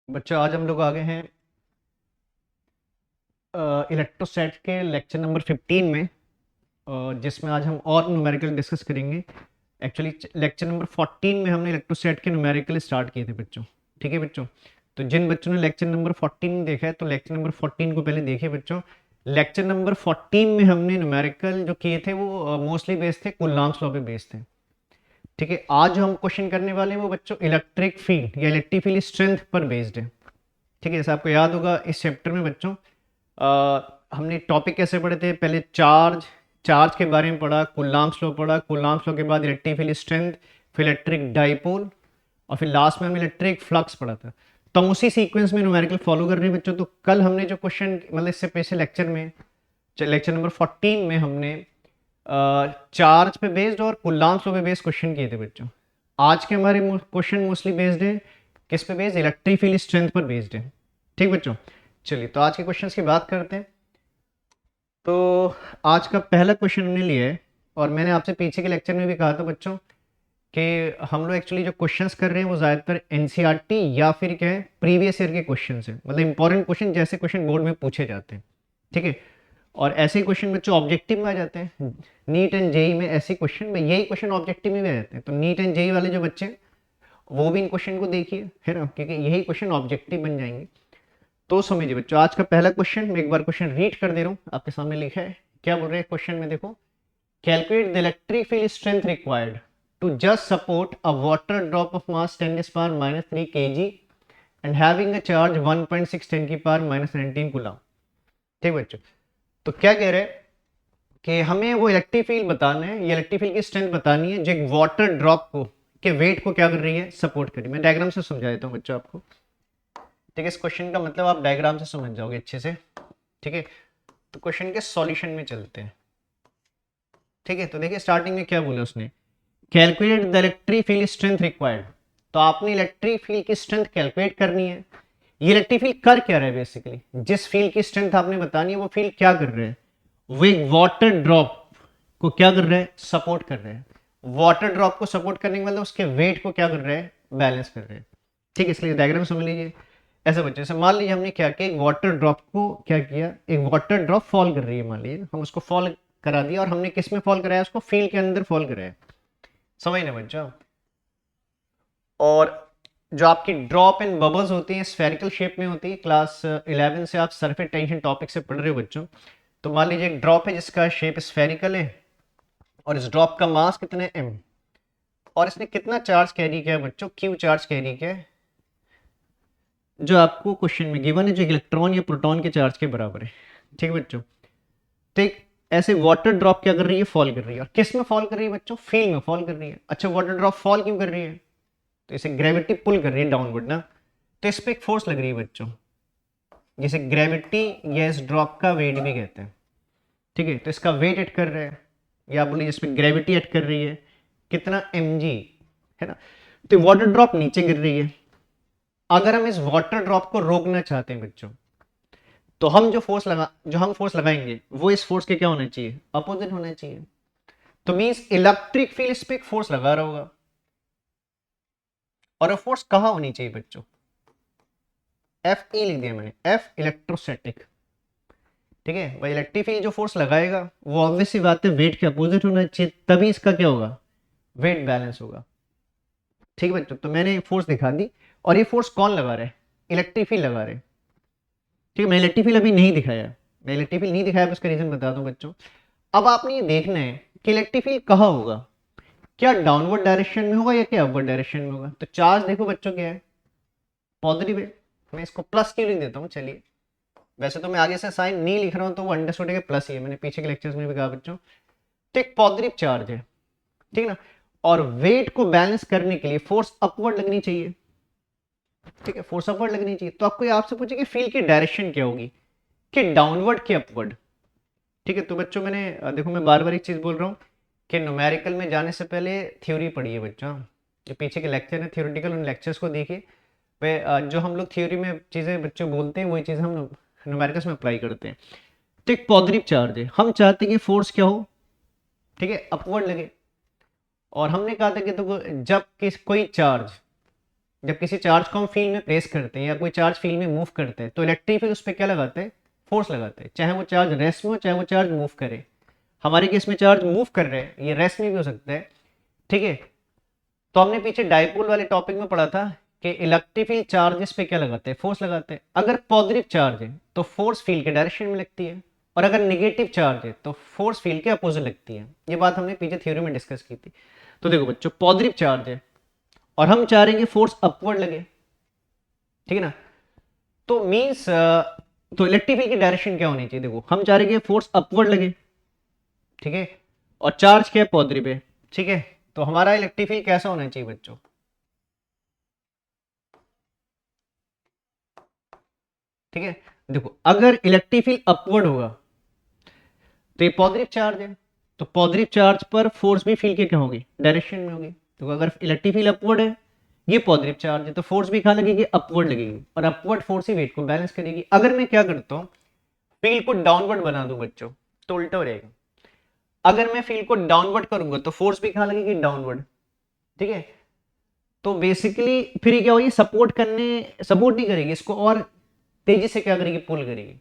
बच्चों आज हम लोग आ गए हैं इलेक्ट्रोस्टैट के लेक्चर नंबर 15 में, जिसमें आज हम और न्यूमेरिकल डिस्कस करेंगे। एक्चुअली लेक्चर नंबर 14 में हमने इलेक्ट्रोस्टैट के न्यूमेरिकल स्टार्ट किए थे बच्चों। ठीक है बच्चों, तो जिन बच्चों ने लेक्चर नंबर 14 देखा है तो लेक्चर नंबर 14 को पहले देखिए बच्चों। लेक्चर नंबर 14 में हमने न्यूमेरिकल जो किए थे वो मोस्टली बेस्ड थे, कूलॉम्स लॉ पे बेस्ड थे। ठीक है, आज जो हम क्वेश्चन करने वाले हैं वो बच्चों इलेक्ट्रिक फील्ड या इलेक्ट्रिक फील्ड स्ट्रेंथ पर बेस्ड है। ठीक है, जैसे आपको याद होगा इस चैप्टर में बच्चों हमने टॉपिक कैसे पढ़े थे। पहले चार्ज चार्ज के बारे में पढ़ा, कूलॉम्स लॉ पढ़ा, कूलॉम्स लॉ के बाद इलेक्ट्रिक फील्ड स्ट्रेंथ, फिर इलेक्ट्रिक डाइपोल और फिर लास्ट में हमने इलेक्ट्रिक फ्लक्स पढ़ा था। तो हम उसी सीक्वेंस में न्यूमेरिकल फॉलो कर रहे हैं बच्चों। तो कल हमने जो क्वेश्चन मतलब इससे पिछले लेक्चर में लेक्चर नंबर 14 में हमने चार्ज पे बेस्ड और कूलॉम्स लॉ पे बेस्ड क्वेश्चन किए थे बच्चों। आज के हमारे क्वेश्चन मोस्टली बेस्ड है किस पे बेस्ड, इलेक्ट्रिक फील्ड स्ट्रेंथ पर बेस्ड है। ठीक बच्चों, चलिए तो आज के क्वेश्चंस की बात करते हैं। तो आज का पहला क्वेश्चन हमने लिया है और मैंने आपसे पीछे के लेक्चर में भी कहा था बच्चों कि हम लोग एक्चुअली जो क्वेश्चंस कर रहे हैं वो ज़्यादातर एनसीईआरटी या फिर क्या है प्रीवियस ईयर के क्वेश्चन है, मतलब इंपॉर्टेंट क्वेश्चन जैसे क्वेश्चन बोर्ड में पूछे जाते हैं। ठीक है, और ऐसे क्वेश्चन बच्चों ऑब्जेक्टिव में आ जाते हैं। नीट एंड जेई में ऐसे क्वेश्चन में यही क्वेश्चन ऑब्जेक्टिव में भी आ जाते हैं। तो नीट एंड जेई वाले जो बच्चे हैं वो भी इन क्वेश्चन को देखिए, है ना, क्योंकि यही क्वेश्चन ऑब्जेक्टिव बन जाएंगे। तो समझिए बच्चों, आज का पहला क्वेश्चन मैं एक बार क्वेश्चन रीड कर दे रहा हूँ, आपके सामने लिखा है। क्या बोल रहे हैं क्वेश्चन में, देखो। Calculate the electric field strength required to just support a water drop of mass 10⁻³ kg and having a charge 1.6 10⁻⁻19 coulomb. ठीक बच्चों, तो क्या कह रहे हैं कि हमें वो इलेक्ट्रिक फील्ड बताना है, ये इलेक्ट्रिक फील्ड की स्ट्रेंथ बतानी है जो एक वाटर ड्रॉप को के वेट को क्या कर रही है, सपोर्ट कर रही है। मैं डायग्राम से समझा देता हूँ बच्चों आपको। ठीक है, इस क्वेश्चन का मतलब आप डायग्राम से समझ जाओगे अच्छे से। ठीक है, तो क्वेश्चन के सॉल्यूशन में चलते हैं। ठीक है, तो देखिए स्टार्टिंग में क्या बोला उसने, calculate the electric field strength required. तो आपने इलेक्ट्रिक फील्ड की स्ट्रेंथ कैलकुलेट करनी है। ये इलेक्ट्रिक फील्ड कर क्या रहा है, बेसिकली जिस फील्ड की स्ट्रेंथ आपने बतानी है वो फील्ड क्या कर रहे हैं, वो एक वाटर ड्रॉप को क्या कर रहे हैं, सपोर्ट कर रहे हैं। वाटर ड्रॉप को सपोर्ट करने के मतलब उसके वेट को क्या कर रहे हैं, बैलेंस कर रहे हैं। ठीक है, इसलिए डायग्राम समझ लीजिए। ऐसे बच्चे से मान लीजिए हमने क्या किया, एक वाटर ड्रॉप को क्या किया, एक वाटर ड्रॉप फॉल कर रही है, मान लीजिए हम उसको फॉल करा दिया और हमने किस में फॉल कराया, उसको फील्ड के अंदर फॉल कराया। समझ ना बच्चों। और जो आपकी ड्रॉप एंड बबल्स होती हैं स्फेरिकल शेप में होती है। क्लास 11 से आप सरफेस टेंशन टॉपिक से पढ़ रहे हो बच्चों। तो मान लीजिए एक ड्रॉप है जिसका शेप स्फेरिकल है और इस ड्रॉप का मास कितना है, m, और इसने कितना चार्ज कैरी किया है बच्चों, q चार्ज कैरी किया है, जो आपको क्वेश्चन में गिवन है, जो इलेक्ट्रॉन या प्रोटॉन के चार्ज के बराबर है। ठीक है बच्चों, तो एक ऐसे वाटर ड्रॉप क्या कर रही है, फॉल कर रही है। और किस में फॉल कर रही है बच्चों, फील्ड में फॉल कर रही है। अच्छा, वाटर ड्रॉप फॉल क्यों कर रही है, तो इसे ग्रेविटी पुल कर रही है डाउनवर्ड ना, तो इस पर एक फोर्स लग रही है बच्चों, जिसे ग्रेविटी या इस ड्रॉप का वेट भी कहते हैं। ठीक है, तो इसका वेट एड कर रहे हैं, या आप बोलिए जिसमें ग्रेविटी एड कर रही है, कितना mg, है ना। तो वाटर ड्रॉप नीचे गिर रही है। अगर हम इस वाटर ड्रॉप को रोकना चाहते हैं बच्चों, तो हम जो हम फोर्स लगाएंगे वो इस फोर्स के क्या होना चाहिए, अपोजिट होना चाहिए। तो मींस इलेक्ट्रिक फील्ड इस पे एक फोर्स लगा रहा होगा, और वो फोर्स कहां होनी चाहिए बच्चों, एफ ई लिख दिया मैंने, एफ इलेक्ट्रोस्टैटिक। ठीक है, वही इलेक्ट्रिक फील्ड जो फोर्स लगाएगा वो ऑब्वियस सी बात है वेट के अपोजिट होना चाहिए, तभी इसका क्या होगा, वेट बैलेंस होगा। ठीक है बच्चों, तो मैंने फोर्स दिखा दी। और ये फोर्स कौन लगा रहा है, इलेक्ट्रिक फील्ड लगा रहे हैं। ठीक है, मैं इलेक्ट्रिक फील्ड अभी नहीं दिखाया, मैं इलेक्ट्रिक फील्ड नहीं दिखाया, उसका रीजन बता दूं बच्चों। अब आपने ये देखना है कि इलेक्ट्रिक फील्ड कहाँ होगा, क्या डाउनवर्ड डायरेक्शन में होगा या क्या अपवर्ड डायरेक्शन में होगा। तो चार्ज देखो बच्चों क्या है, पॉजिटिव है। मैं इसको प्लस क्यों लिख देता हूँ, चलिए। वैसे तो मैं आगे से साइन नहीं लिख रहा हूँ तो वो अंडरस्टूड है प्लस ही है, मैंने पीछे के लेक्चर्स में भी कहा बच्चों। तो एक पॉजिटिव चार्ज है, ठीक ना। और वेट को बैलेंस करने के लिए फोर्स अपवर्ड लगनी चाहिए। ठीक है, फोर्स अपवर्ड लगनी चाहिए। तो आपको आपसे पूछे कि फील्ड की डायरेक्शन क्या होगी, कि डाउनवर्ड कि अपवर्ड। ठीक है, तो बच्चों मैंने देखो मैं बार बार एक चीज बोल रहा हूँ कि न्यूमेरिकल में जाने से पहले थ्योरी पढ़िए बच्चों। जो पीछे के लेक्चर है थ्योरेटिकल, उन लेक्चर्स को देखिए। वे जो हम लोग थ्योरी में चीज़ें बच्चों बोलते हैं वही चीज़ हम न्यूमेरिकल्स में अप्लाई करते हैं। तो एक पॉजिटिव चार्ज है, हम चाहते हैं कि फोर्स क्या हो, ठीक है, अपवर्ड लगे। और हमने कहा था कि तो जब कोई चार्ज जब किसी चार्ज को हम फील्ड में प्लेस करते हैं या कोई चार्ज फील्ड में मूव करते हैं तो इलेक्ट्रिक फील्ड उस पर क्या लगाते हैं, फोर्स लगाते हैं, चाहे वो चार्ज रेस्ट में हो चाहे वो चार्ज मूव करे। हमारे केस में चार्ज मूव कर रहे हैं, ये रेस्ट में भी हो सकता है, ठीक है। तो हमने पीछे डाइपोल वाले टॉपिक में पढ़ा था कि इलेक्ट्रिक फील्ड चार्जेस पे क्या लगाते हैं, फोर्स लगाते हैं। अगर पॉजिटिव चार्ज है तो फोर्स फील्ड के डायरेक्शन में लगती है, और अगर नेगेटिव चार्ज है तो फोर्स फील्ड के अपोजिट लगती है। ये बात हमने पीछे थ्योरी में डिस्कस की थी। तो देखो बच्चों, पॉजिटिव चार्ज है और हम चाह रहे हैं कि फोर्स अपवर्ड लगे, ठीक है ना। तो मींस तो इलेक्ट्रिक फील्ड की डायरेक्शन क्या होनी चाहिए, देखो हम चाह रहे हैं कि फोर्स अपवर्ड लगे, ठीक है, और चार्ज क्या है, पॉजिटिव है, ठीक है। तो हमारा इलेक्ट्रिक फील्ड कैसा होना चाहिए बच्चों, ठीक है। देखो अगर इलेक्ट्रिक फील्ड अपवर्ड होगा तो ये पॉजिटिव चार्ज है, तो पॉजिटिव चार्ज पर फोर्स भी फील्ड के क्या होगी, डायरेक्शन में होगी। तो अगर इलेक्ट्रिक फील्ड अपवर्ड है, ये पॉजिटिव चार्ज है, तो फोर्स भी कहाँ लगेगी, अपवर्ड लगेगी, और अपवर्ड फोर्स ही वेट को बैलेंस करेगी। अगर मैं क्या करता हूँ, फील्ड को डाउनवर्ड बना दूं बच्चों, तो उल्टा हो रहेगा। अगर मैं फील्ड को डाउनवर्ड करूंगा तो फोर्स भी कहाँ लगेगी, डाउनवर्ड, ठीक है। तो बेसिकली फिर ये क्या होगी, सपोर्ट नहीं करेगी इसको, और तेजी से क्या करेगी, पुल करेगी।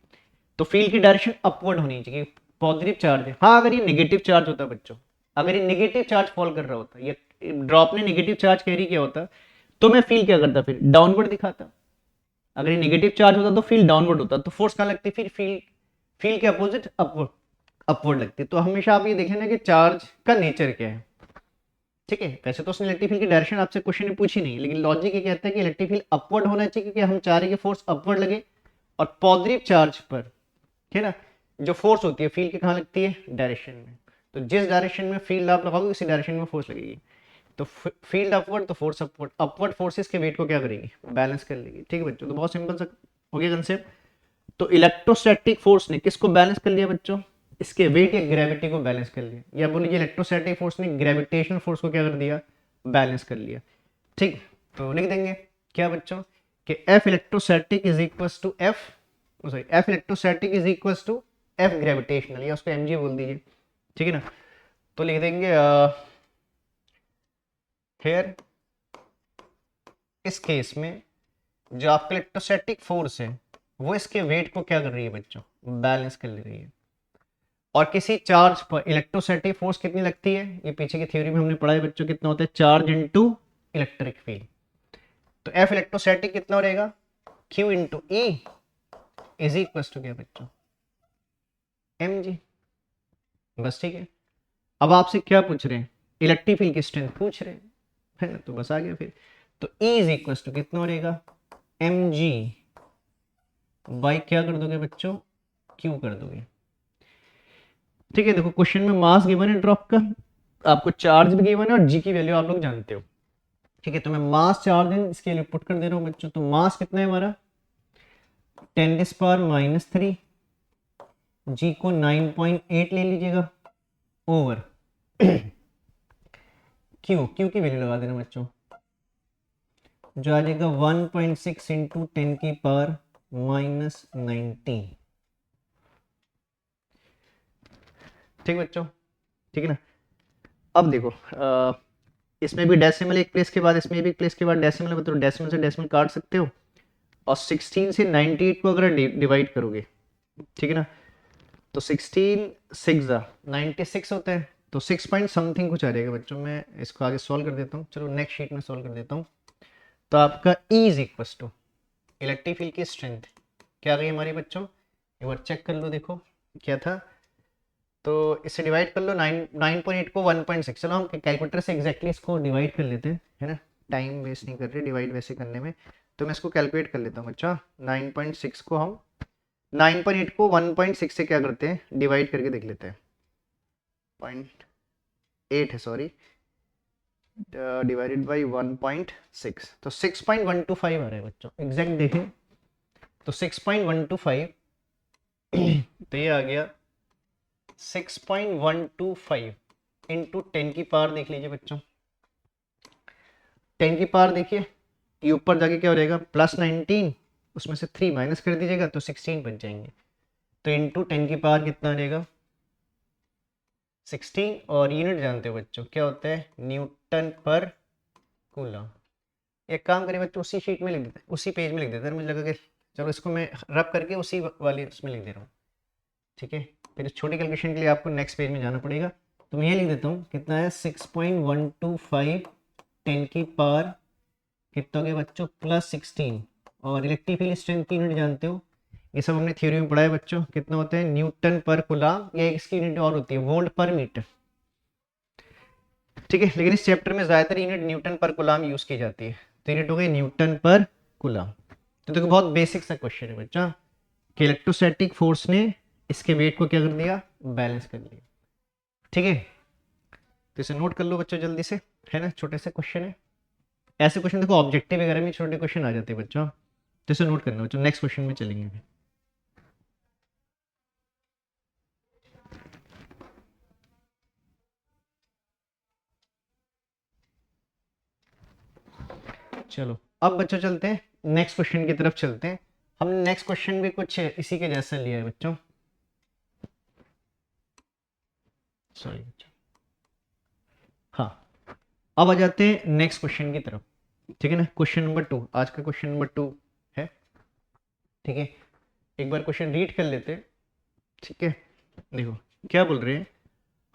तो फील्ड की डायरेक्शन अपवर्ड होनी चाहिए, पॉजिटिव चार्ज है। हाँ अगर ये नेगेटिव चार्ज होता बच्चों, अगर ये नेगेटिव चार्ज फॉल कर रहा होता, ये ड्रॉप ने नेगेटिव चार्ज कैरी किया होता, तो मैं फील्ड क्या करता, फिर डाउनवर्ड दिखाता। अगर ये नेगेटिव चार्ज होता तो फील्ड डाउनवर्ड होता, तो फोर्स कहाँ लगती, फिर फील्ड फील्ड के अपोजिट अपवर्ड अपवर्ड लगती है। तो हमेशा आप ये देखें ना कि चार्ज का नेचर क्या है, ठीक है। वैसे तो उसने इलेक्ट्रिक फील्ड की डायरेक्शन आपसे क्वेश्चन में पूछी नहीं, लेकिन लॉजिक ये कहता है कि इलेक्ट्रिक फील्ड अपवर्ड होना चाहिए, क्योंकि हम चाह रहे हैं कि फोर्स अपवर्ड लगे, और पॉजिटिव चार्ज पर, ठीक है ना, जो फोर्स होती है फील्ड के कहाँ लगती है, डायरेक्शन में। तो जिस डायरेक्शन में फील्ड आप लगाओगे उसी डायरेक्शन में फोर्स लगेगी। तो फील्ड अपवर्ड तो फोर्स अपवर्ड, अपवर्ड फोर्सेस के वेट को क्या करेगी, बैलेंस कर लेगी, ठीक है बच्चों। तो बहुत सिंपल सा हो गया कंसेप्ट। तो इलेक्ट्रोस्टैटिक फोर्स ने किसको बैलेंस कर लिया बच्चों, इसके वेट या ग्रेविटी को बैलेंस कर लिया, या बोलिए इलेक्ट्रोस्टैटिक फोर्स ने ग्रेविटेशनल फोर्स को क्या कर दिया, बैलेंस कर लिया, ठीक। तो लिख देंगे क्या बच्चों, कि F electrostatic is equals to F, sorry F electrostatic is equals to F gravitational, या उसको एमजी बोल दीजिए, ठीक है ना। तो लिख देंगे हेयर, इस केस में जो आपका इलेक्ट्रोस्टैटिक फोर्स है वो इसके वेट को क्या कर रही है बच्चों, बैलेंस कर ले रही है। और किसी चार्ज पर इलेक्ट्रोस्टैटिक फोर्स कितनी लगती है, ये पीछे की थ्योरी में हमने पढ़ा है बच्चों, कितना होता है, चार्ज इनटू इलेक्ट्रिक फील्ड। तो एफ इलेक्ट्रोस्टैटिक कितना रहेगा, q into E is equal to क्या बच्चों, एम जी, बस ठीक है। अब आपसे क्या पूछ रहे हैं, इलेक्ट्रिक फील्ड की स्ट्रेंथ पूछ रहे हैं, है ना, तो बस आ गया फिर। तो ई इज इक्वल टू कितना रहेगा, एम जी बाई क्या कर दोगे बच्चों, क्यू कर दोगे, ठीक है। देखो क्वेश्चन में मास गिवन है ड्रॉप का, आपको चार्ज भी गिवन है और जी की वैल्यू आप लोग जानते हो, ठीक है। तो मैं मास चार्ज इसके लिए पुट कर दे रहा हूँ बच्चों। तो मास कितना है हमारा, 10⁻³ जी को 9.8 ले लीजिएगा, ओवर क्यू, क्यू की वैल्यू लगा देना बच्चों, जो आ जाएगा 1.6 इंटू 10⁻⁻19, ठीक बच्चों, ठीक है ना। अब देखो इसमें भी डेसिमल एक प्लेस के बाद, इसमें भी एक प्लेस के बाद डेसिमल है, तो डेसिमल से डेसिमल काट सकते हो, और 16 से 98 को अगर डिवाइड करोगे, ठीक है ना, तो 16 6 96 होता है, तो 6 पॉइंट समथिंग कुछ आ जाएगा बच्चों। मैं इसको आगे सॉल्व कर देता हूँ, चलो नेक्स्ट शीट में सॉल्व कर देता हूँ। तो आपका E is equal to electric field की स्ट्रेंथ क्या आ गई हमारी बच्चों, एक बार चेक कर लो, देखो क्या था। तो इससे डिवाइड कर लो, 9.8 को 1.6, चलो हम कैलकुलेटर से एग्जैक्टली इसको डिवाइड कर लेते हैं, है ना, टाइम वेस्ट नहीं कर रहे डिवाइड वैसे करने में। तो मैं इसको कैलकुलेट कर लेता हूँ बच्चा, 9.6 को हम 9.8 को 1.6 से क्या करते हैं, डिवाइड करके देख लेते हैं, 0.8 है सॉरी, डिवाइडेड बाई 1.6, तो 6.125 आ रहा है बच्चों, एग्जैक्ट देखें तो 6.125 तो ये आ गया 6.125 इंटू 10 की पावर देख लीजिए बच्चों, 10 की पावर देखिए, ये ऊपर जाके क्या हो जाएगा, +19, उसमें से 3 माइनस कर दीजिएगा तो 16 बच जाएंगे। तो इंटू 10 की पावर कितना आ जाएगा, 16, और यूनिट जानते हो बच्चों क्या होता है, न्यूटन पर कूलम, एक काम करिए बच्चों, उसी शीट में लिख देते हैं, उसी पेज में लिख देते हैं, मुझे लगा कि चलो इसको मैं रब करके उसी वाली उसमें लिख दे रहा हूँ, ठीक है। फिर इस छोटी कैलकुलेशन के लिए आपको नेक्स्ट पेज में जाना पड़ेगा। तो मैं ये लिख देता हूँ, कितना है 6.125 10 की पावर कितना हो गया बच्चों +16। और इलेक्ट्रिक फील्ड स्ट्रेंथ की यूनिट जानते हो, ये सब हमने थ्योरी में पढ़ा है बच्चों, कितना होता है न्यूटन पर कूलम, या इसकी यूनिट और होती है वोल्ट पर मीटर, ठीक है। लेकिन इस चैप्टर में ज्यादातर यूनिट न्यूटन पर कूलम यूज की जाती है, तो यूनिट हो गई न्यूटन पर कूलम। तो देखो बहुत बेसिक सा क्वेश्चन है बच्चा, कि इलेक्ट्रोस्टैटिक फोर्स ने इसके वेट को क्या कर दिया, बैलेंस कर लिया, ठीक है। तो इसे नोट कर लो बच्चों जल्दी से, है ना, छोटे से क्वेश्चन है। ऐसे क्वेश्चन देखो ऑब्जेक्टिव वगैरह में छोटे क्वेश्चन आ जाते हैं बच्चों, तो इसे नोट करना बच्चों, नेक्स्ट क्वेश्चन में चलेंगे अभी। चलो अब बच्चों चलते हैं नेक्स्ट क्वेश्चन की तरफ चलते हैं। हमने नेक्स्ट क्वेश्चन भी कुछ इसी के जैसा लिया है बच्चों, सॉरी बच्चों, हाँ। अब आ जाते हैं नेक्स्ट क्वेश्चन की तरफ, ठीक है ना। क्वेश्चन नंबर 2, आज का क्वेश्चन नंबर 2 है, ठीक है। एक बार क्वेश्चन रीड कर लेते हैं, ठीक है। देखो क्या बोल रहे हैं,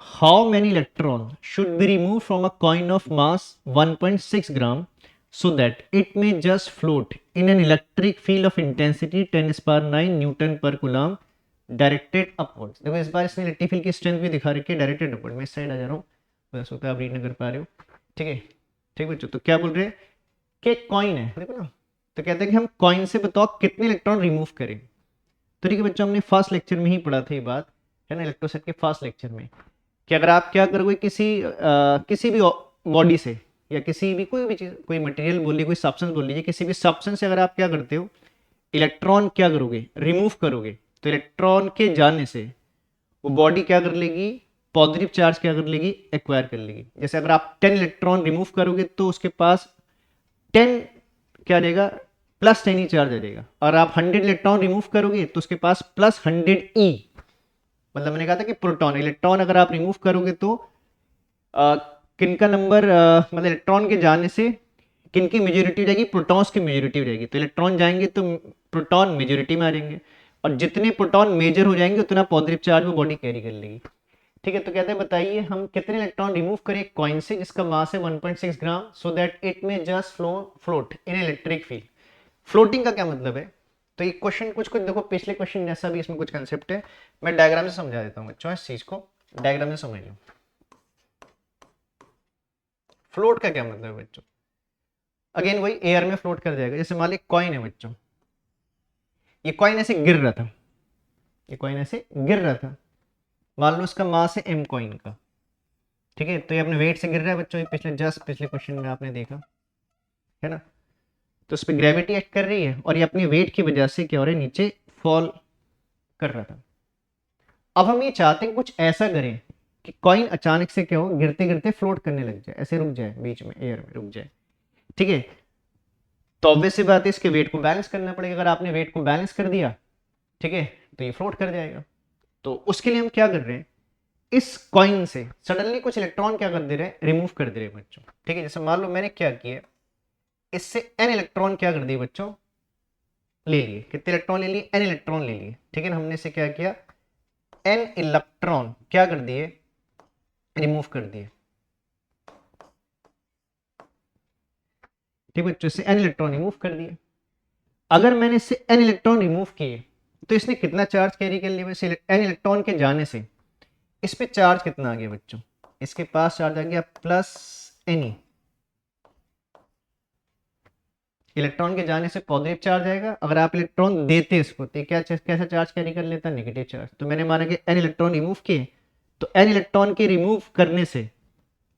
how many electron should be remove from a coin of mass 1.6 gram so that it may just float in an electric field of intensity 10⁻⁹ Newton पर कूलम डायरेक्टेड अपवर्ड्स। देखो इस बार इसने इलेक्ट्रिक फील्ड की स्ट्रेंथ भी दिखा रखी है directed upward में। इस साइड आ जा रहा हूँ, बस होता है आप रीड नहीं कर पा रहे हो, ठीक है। ठीक बच्चों, तो क्या बोल रहे हैं कि कॉइन है, देखो ना, तो कहते हैं कि हम कॉइन से बताओ कितने इलेक्ट्रॉन रिमूव करें। तो ठीक है बच्चों, हमने फर्स्ट लेक्चर में ही पढ़ा था ये बात, है ना, इलेक्ट्रोसेट के फर्स्ट लेक्चर में, कि अगर आप क्या करोगे किसी भी बॉडी से, या किसी भी कोई भी चीज, कोई मटेरियल बोलिए, कोई सब्सटेंस बोल लीजिए, किसी भी सब्सटेंस से अगर आप क्या करते हो, इलेक्ट्रॉन क्या करोगे, रिमूव करोगे, तो इलेक्ट्रॉन के जाने से वो बॉडी क्या कर लेगी, पॉजिटिव चार्ज क्या कर लेगी, एक्वायर कर लेगी। जैसे अगर आप 10 इलेक्ट्रॉन रिमूव करोगे तो उसके पास 10 क्या रहेगा, +10 ही चार्ज रहेगा। और आप 100 इलेक्ट्रॉन रिमूव करोगे तो उसके पास +100 ई, मतलब मैंने कहा था कि प्रोटॉन, इलेक्ट्रॉन अगर आप रिमूव करोगे तो किनका नंबर, मतलब इलेक्ट्रॉन के जाने से किनकी मेजोरिटी रहेगी, प्रोटॉन्स की मेजोरिटी रहेगी। तो इलेक्ट्रॉन जाएंगे तो प्रोटॉन मेजोरिटी में आ जाएंगे, और जितने प्रोटॉन मेजर हो जाएंगे उतना पॉजिटिव चार्ज वो बॉडी कैरी कर लेगी, ठीक है। तो कहते हैं बताइए हम कितने इलेक्ट्रॉन रिमूव करें कॉइन से जिसका मास है 1.6 ग्राम, सो दैट इट में just float in electric field. Floating का क्या मतलब है, तो ये क्वेश्चन कुछ कुछ देखो पिछले क्वेश्चन जैसा भी इसमें कुछ कंसेप्ट है, मैं डायग्राम से समझा देता हूँ बच्चों, इस चीज को डायग्राम से समझ लो। फ्लोट का क्या मतलब है बच्चों, अगेन वही एयर में फ्लोट कर जाएगा। जैसे मान ली कॉइन है बच्चों, ये कॉइन ऐसे गिर रहा था, ये कॉइन ऐसे गिर रहा था, मान लो इसका मास है m कॉइन का, ठीक है। तो ये अपने वेट से गिर रहा है बच्चों, ये पिछले क्वेश्चन में आपने देखा है ना। तो उस पर ग्रेविटी एक्ट कर रही है, और ये अपनी वेट की वजह से क्या हो रहा है, नीचे फॉल कर रहा था। अब हम ये चाहते हैं कुछ ऐसा करें कि कॉइन अचानक से क्या हो, गिरते गिरते फ्लोट करने लग जाए, ऐसे रुक जाए बीच में, एयर में रुक जाए, ठीक है। तो ऑब्वियस सी बात है इसके वेट को बैलेंस करना पड़ेगा। अगर आपने वेट को बैलेंस कर दिया, ठीक है, तो ये फ्लोट कर जाएगा। तो उसके लिए हम क्या कर रहे हैं, इस कॉइन से सडनली कुछ इलेक्ट्रॉन क्या कर दे रहे हैं, रिमूव कर दे रहे हैं बच्चों, ठीक है। जैसे मान लो मैंने क्या किया, इससे n इलेक्ट्रॉन क्या कर दिए बच्चों, ले लिए। कितने इलेक्ट्रॉन ले लिए, n इलेक्ट्रॉन ले लिए, ठीक है ना। हमने इसे क्या किया, n इलेक्ट्रॉन क्या कर दिए, रिमूव कर दिए, ठीक बच्चों, इससे n इलेक्ट्रॉन रिमूव कर दिए। अगर मैंने इससे n इलेक्ट्रॉन रिमूव किए तो इसने कितना चार्ज कैरी कर लिया, वैसे n इलेक्ट्रॉन के जाने से इस पे चार्ज कितना आ गया बच्चों, इसके पास चार्ज आ गया +ne। इलेक्ट्रॉन के जाने से पॉजिटिव चार्ज आएगा, अगर आप इलेक्ट्रॉन देते इसको तो क्या कैसा चार्ज कैरी कर लेता, नेगेटिव चार्ज। तो मैंने माना कि n इलेक्ट्रॉन रिमूव किए, तो n इलेक्ट्रॉन के रिमूव करने से,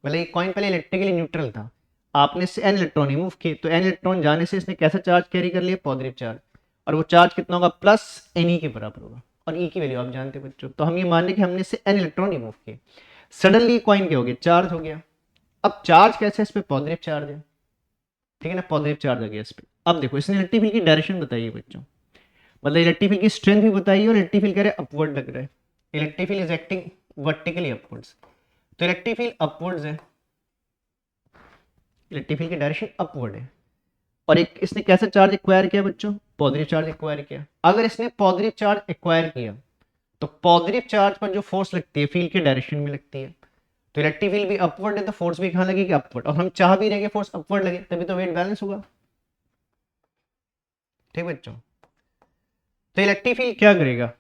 मतलब ये कॉइन पहले इलेक्ट्रिकली न्यूट्रल था, आपने इससे n इलेक्ट्रॉन रिमूव किए, तो n इलेक्ट्रॉन जाने से इसने कैसा चार्ज कैरी कर लिया, पॉजिटिव चार्ज। और वो चार्ज कितना होगा, +ne के बराबर होगा, और e की वैल्यू आप जानते हैं बच्चों। तो हम ये मान लें कि हमने इससे n इलेक्ट्रॉन रिमूव किए, सडनली कॉइन क्या हो गया, चार्ज हो गया। अब चार्ज कैसे, इस पर पॉजिटिव चार्ज है, ठीक है ना, पॉजिटिव चार्ज आ गया इस पर। अब देखो इसने इलेक्ट्रिक फील्ड की डायरेक्शन बताइए बच्चों, मतलब इलेक्ट्रिक फील्ड की स्ट्रेंथ भी बताइए, और इलेक्ट्रिक फील्ड कह रहे अपवर्ड लग रहा है, electric field is acting vertically upwards. तो इलेक्ट्रिक फील्ड अपवर्ड्स है, इलेक्ट्रिक फील्ड की डायरेक्शन अपवर्ड है। और एक इसने कैसा चार्ज एक्वायर किया बच्चों, पॉजिटिव चार्ज एक्वायर किया। अगर इसने पॉजिटिव चार्ज एक्वायर किया तो पॉजिटिव चार्ज पर जो फोर्स लगती है फील्ड के डायरेक्शन में लगती है, तो इलेक्ट्रिक फील्ड भी अपवर्ड है तो फोर्स भी कहाँ लगेगी, अपवर्ड। और हम चाह भी रहे कि फोर्स अपवर्ड लगे, तभी तो वेट बैलेंस होगा। ठीक बच्चों, तो इलेक्ट्रिक फील्ड क्या करेगा,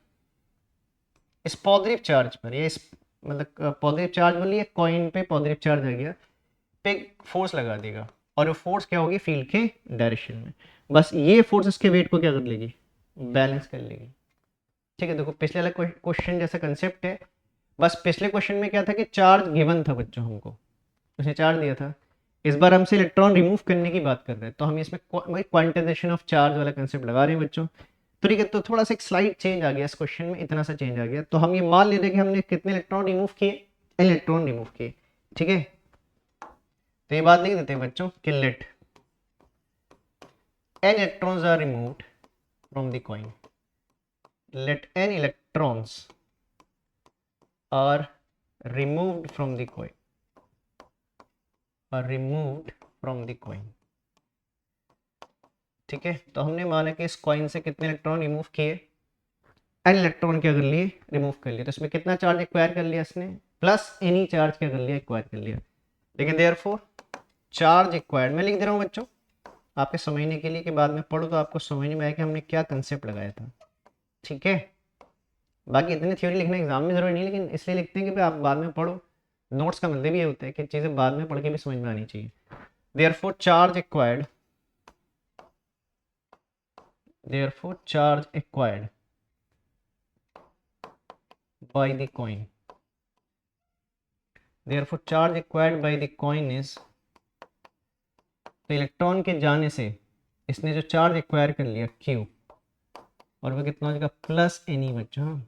इस पॉजिटिव चार्ज पर, या इस मतलब पॉजिटिव चार्ज बोलिए कॉइन पे पॉजिटिव चार्ज आ गया पे फोर्स लगा देगा, और वो फोर्स क्या होगी, फील्ड के डायरेक्शन में। बस ये फोर्स इसके वेट को क्या कर लेगी, बैलेंस कर लेगी। ठीक है, देखो पिछले वाला क्वेश्चन जैसा कंसेप्ट है, बस पिछले क्वेश्चन में क्या था कि चार्ज गिवन था बच्चों, हमको उसने चार्ज दिया था। इस बार हमसे इलेक्ट्रॉन रिमूव करने की बात कर रहे हैं, तो हम इसमें क्वांटाइजेशन ऑफ चार्ज वाला कंसेप्ट लगा रहे हैं बच्चों। तो ठीक है, तो थोड़ा सा एक स्लाइड चेंज आ गया इस क्वेश्चन में, इतना सा चेंज आ गया। तो हम ये मान ले रहे हैं कि हमने कितने इलेक्ट्रॉन रिमूव किए, इलेक्ट्रॉन रिमूव किए। ठीक है, तो ये बात लिख देते हैं बच्चों कि late n electrons are removed from the coin, let n electrons are removed from the coin, are removed from the coin। ठीक है, तो हमने माना कि इस कॉइन से कितने इलेक्ट्रॉन रिमूव किए, n इलेक्ट्रॉन क्या कर लिए, रिमूव कर लिया। तो इसमें कितना चार्ज एक्वायर कर लिया इसने, प्लस एनी चार्ज क्या कर लिया, एक्वायर कर लिया। लेकिन देयरफॉर चार्ज एक्वायर्ड, मैं लिख दे रहा हूँ बच्चों आपके समझने के लिए, कि बाद में पढ़ो तो आपको समझ में आया कि हमने क्या कंसेप्ट लगाया था। ठीक है, बाकी इतनी थ्योरी लिखना एग्जाम में जरूरी नहीं, लेकिन इसलिए लिखते हैं कि भाई आप बाद में पढ़ो। नोट्स का मतलब ये होता है कि चीज़ें बाद में पढ़ के भी समझ में आनी चाहिए। Therefore charge acquired, therefore charge acquired by the coin, therefore charge acquired by the coin is, तो इलेक्ट्रॉन के जाने से इसने जो चार्ज एक्वायर कर लिया Q, और वो कितना हो जाएगा, प्लस एनी बच्चों।